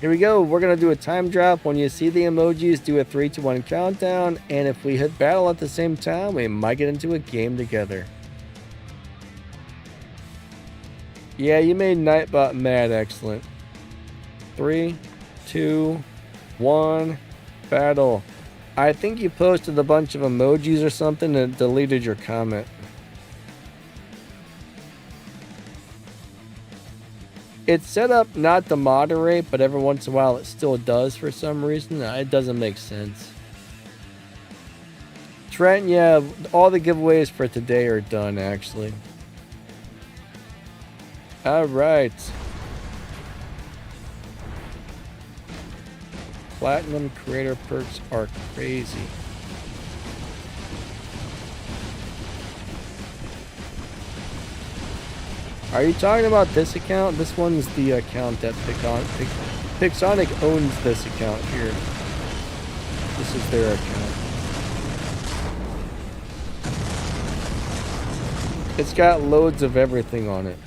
Here we go. We're going to do a time drop. When you see the emojis, do a 3, 2, 1 countdown. And if we hit battle at the same time, we might get into a game together. Yeah, you made Nightbot mad. Excellent. 3, 2, 1, battle. I think you posted a bunch of emojis or something and deleted your comment. It's set up not to moderate, but every once in a while it still does for some reason. It doesn't make sense. Trent, yeah, all the giveaways for today are done, actually. Alright. Platinum creator perks are crazy. Are you talking about this account? This one's the account that Pixonic owns this account here. This is their account. It's got loads of everything on it.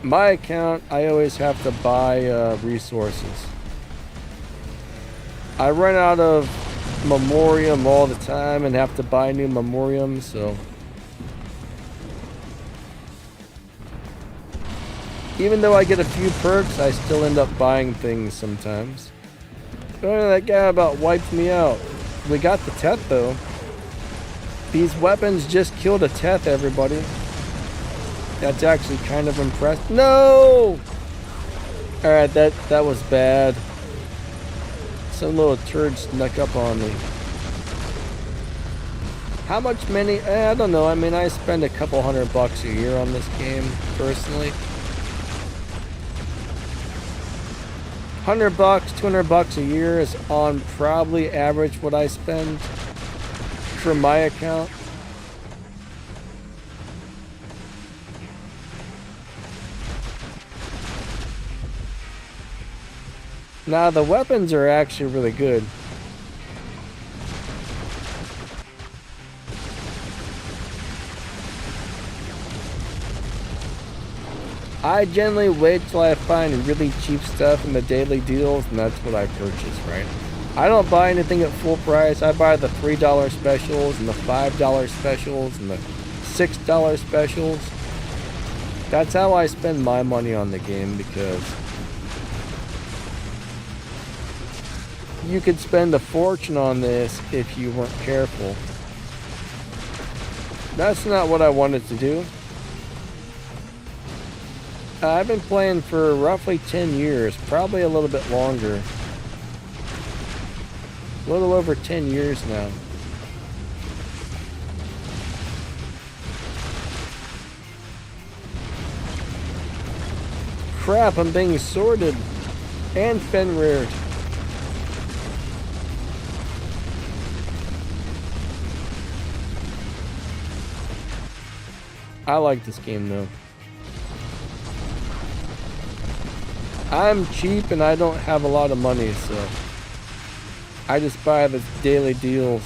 My account, I always have to buy resources. I run out of memoriam all the time and have to buy new memoriam, so even though I get a few perks, I still end up buying things sometimes. Oh, that guy about wiped me out. We got the Teth though. These weapons just killed a Teth, everybody. That's actually kind of impressive. No! Alright, that was bad. Some little turd snuck up on me. How much money? I don't know. I mean, I spend a couple $100 a year on this game, personally. $100, $200 a year is on probably average what I spend for my account. Now the weapons are actually really good. I generally wait till I find really cheap stuff in the daily deals, and that's what I purchase, right? I don't buy anything at full price. I buy the $3 specials and the $5 specials and the $6 specials. That's how I spend my money on the game, because you could spend a fortune on this if you weren't careful. That's not what I wanted to do. I've been playing for roughly 10 years, probably a little bit longer. A little over 10 years now. Crap, I'm being sorted and Fenrir'd. I like this game though. I'm cheap and I don't have a lot of money, so I just buy the daily deals.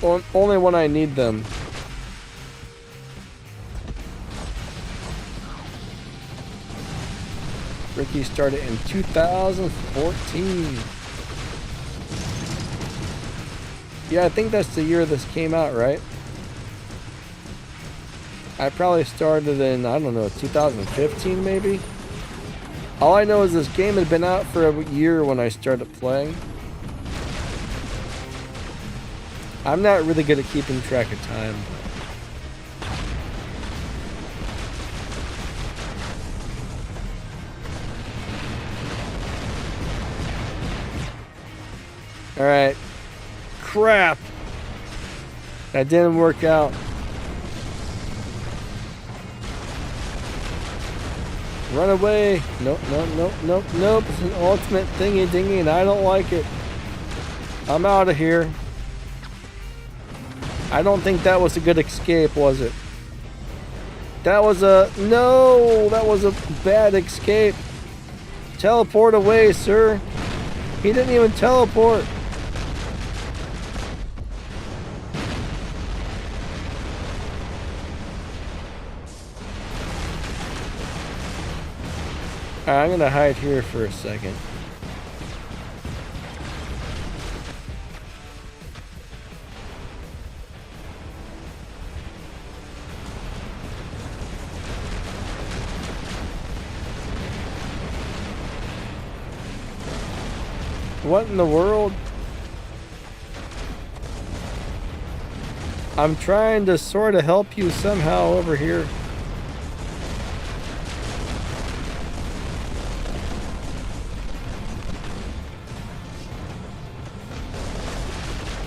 Only when I need them. Ricky started in 2014. Yeah, I think that's the year this came out, right? I probably started in, I don't know, 2015 maybe? All I know is this game had been out for a year when I started playing. I'm not really good at keeping track of time. Alright. Crap! That didn't work out. Run away! Nope, nope, nope, nope, nope. It's an ultimate thingy dingy and I don't like it. I'm out of here. I don't think that was a good escape, was it? That was a... No! That was a bad escape. Teleport away, sir. He didn't even teleport. Alright, I'm gonna hide here for a second. What in the world? I'm trying to sort of help you somehow over here.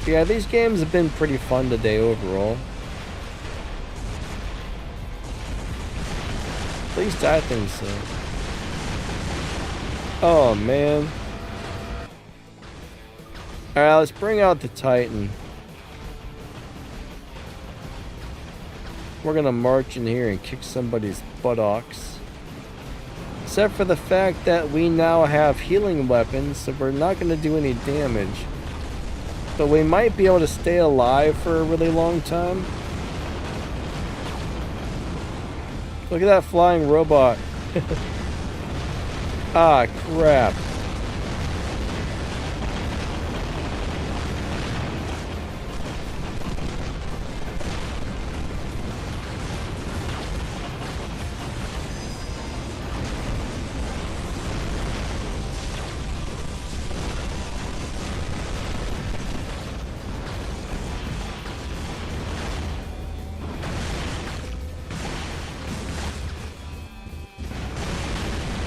Yeah, these games have been pretty fun today overall. At least I think so. Oh man. Alright, let's bring out the Titan. We're gonna march in here and kick somebody's buttocks. Except for the fact that we now have healing weapons, so we're not gonna do any damage. But we might be able to stay alive for a really long time. Look at that flying robot. Ah, crap.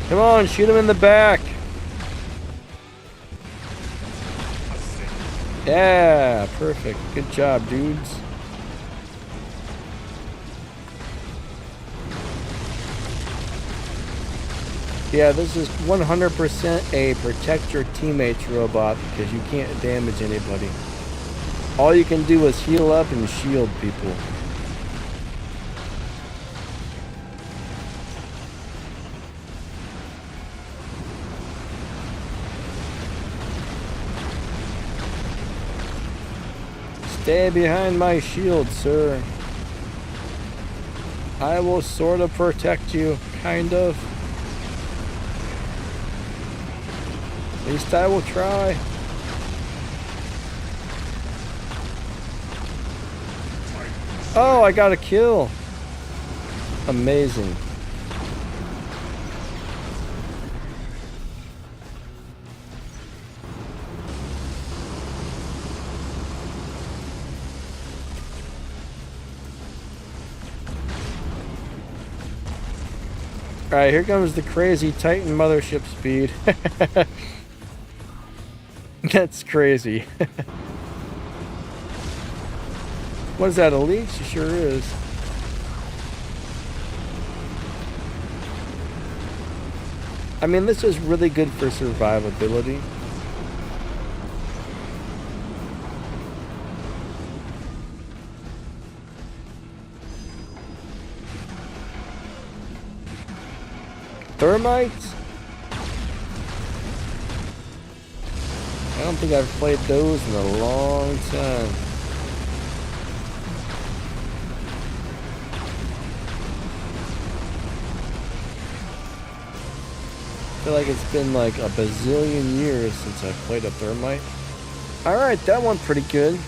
Come on, shoot him in the back. Yeah, perfect. Good job, dudes. Yeah, this is 100% a protect your teammates robot because you can't damage anybody. All you can do is heal up and shield people. Stay behind my shield, sir. I will sort of protect you, kind of. At least I will try. Oh, I got a kill. Amazing. Alright, here comes the crazy Titan mothership speed. That's crazy. What is that, a leech? It sure is. I mean, this is really good for survivability. Thermites? I don't think I've played those in a long time. I feel like it's been like a bazillion years since I've played a thermite. Alright, that went pretty good.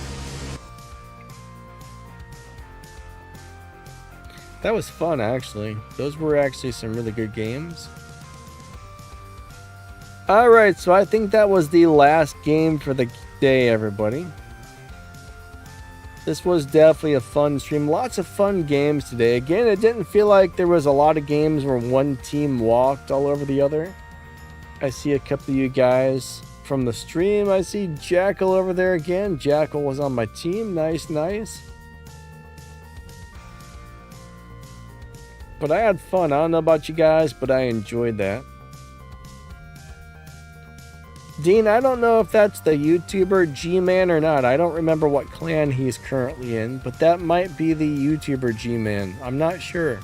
That was fun, actually. Those were actually some really good games. Alright, so I think that was the last game for the day, everybody. This was definitely a fun stream. Lots of fun games today. Again, it didn't feel like there was a lot of games where one team walked all over the other. I see a couple of you guys from the stream. I see Jackal over there again. Jackal was on my team. Nice, nice. But I had fun. I don't know about you guys, but I enjoyed that. Dean, I don't know if that's the YouTuber G-Man or not. I don't remember what clan he's currently in, but that might be the YouTuber G-Man. I'm not sure.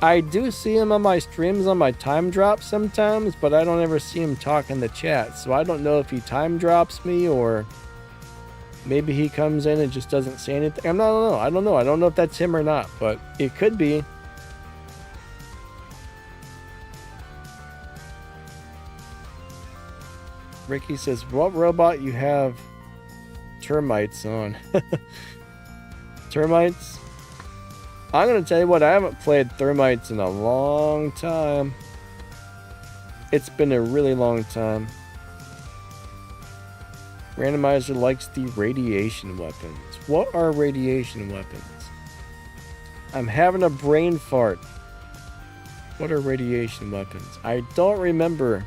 I do see him on my streams on my time drops sometimes, but I don't ever see him talk in the chat. So I don't know if he time drops me or maybe he comes in and just doesn't say anything. I don't know. I don't know if that's him or not, but it could be. Ricky says, what robot you have termites on? Termites? I'm going to tell you what, I haven't played Thermites in a long time. It's been a really long time. Randomizer likes the radiation weapons. What are radiation weapons? I'm having a brain fart. What are radiation weapons? I don't remember.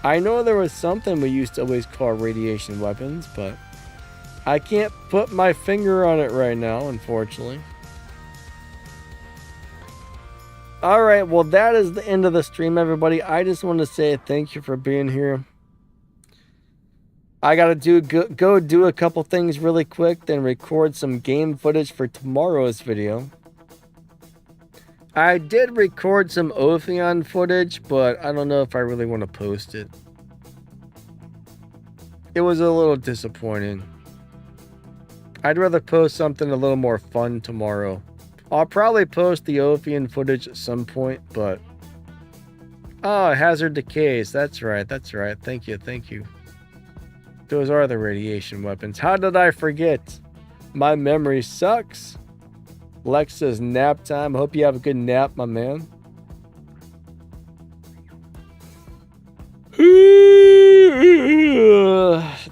I know there was something we used to always call radiation weapons, but I can't put my finger on it right now, unfortunately. Alright, well that is the end of the stream, everybody. I just want to say thank you for being here. I gotta go do a couple things really quick, then record some game footage for tomorrow's video. I did record some Ophion footage, but I don't know if I really want to post it. It was a little disappointing. I'd rather post something a little more fun tomorrow. I'll probably post the Ophion footage at some point, but... Oh, Hazard Decays. That's right, that's right. Thank you, thank you. Those are the radiation weapons. How did I forget? My memory sucks. Lex says nap time. Hope you have a good nap, my man.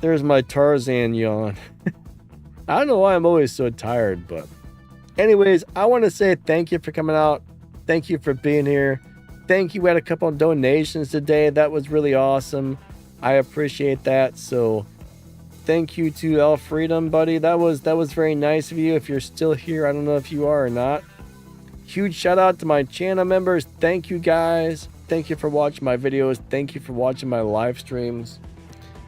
There's my Tarzan yawn. I don't know why I'm always so tired, but... Anyways, I want to say thank you for coming out. Thank you for being here. Thank you. We had a couple of donations today. That was really awesome. I appreciate that. So thank you to El Freedom, buddy. That was very nice of you. If you're still here, I don't know if you are or not. Huge shout out to my channel members. Thank you guys. Thank you for watching my videos. Thank you for watching my live streams.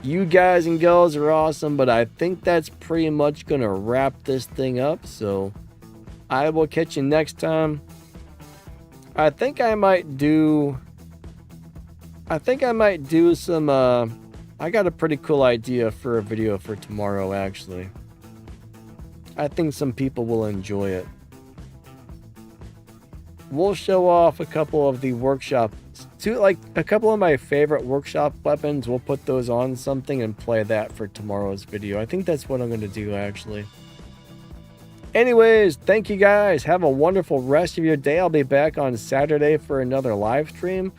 You guys and girls are awesome, but I think that's pretty much going to wrap this thing up. So I will catch you next time. I think I might do some, I got a pretty cool idea for a video for tomorrow, actually. I think some people will enjoy it. We'll show off a couple of the workshop, like a couple of my favorite workshop weapons. We'll put those on something and play that for tomorrow's video. I think that's what I'm going to do, actually. Anyways, thank you guys. Have a wonderful rest of your day. I'll be back on Saturday for another live stream.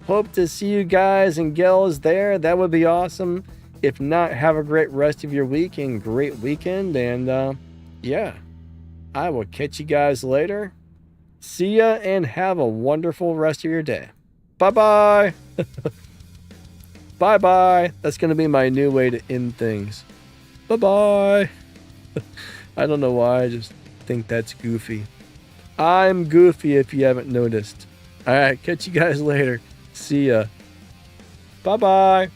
Hope to see you guys and gals there. That would be awesome. If not, have a great rest of your week and great weekend. And yeah, I will catch you guys later. See ya and have a wonderful rest of your day. Bye-bye. Bye-bye. That's going to be my new way to end things. Bye-bye. I don't know why, I just think that's goofy. I'm goofy if you haven't noticed. Alright, catch you guys later. See ya. Bye-bye.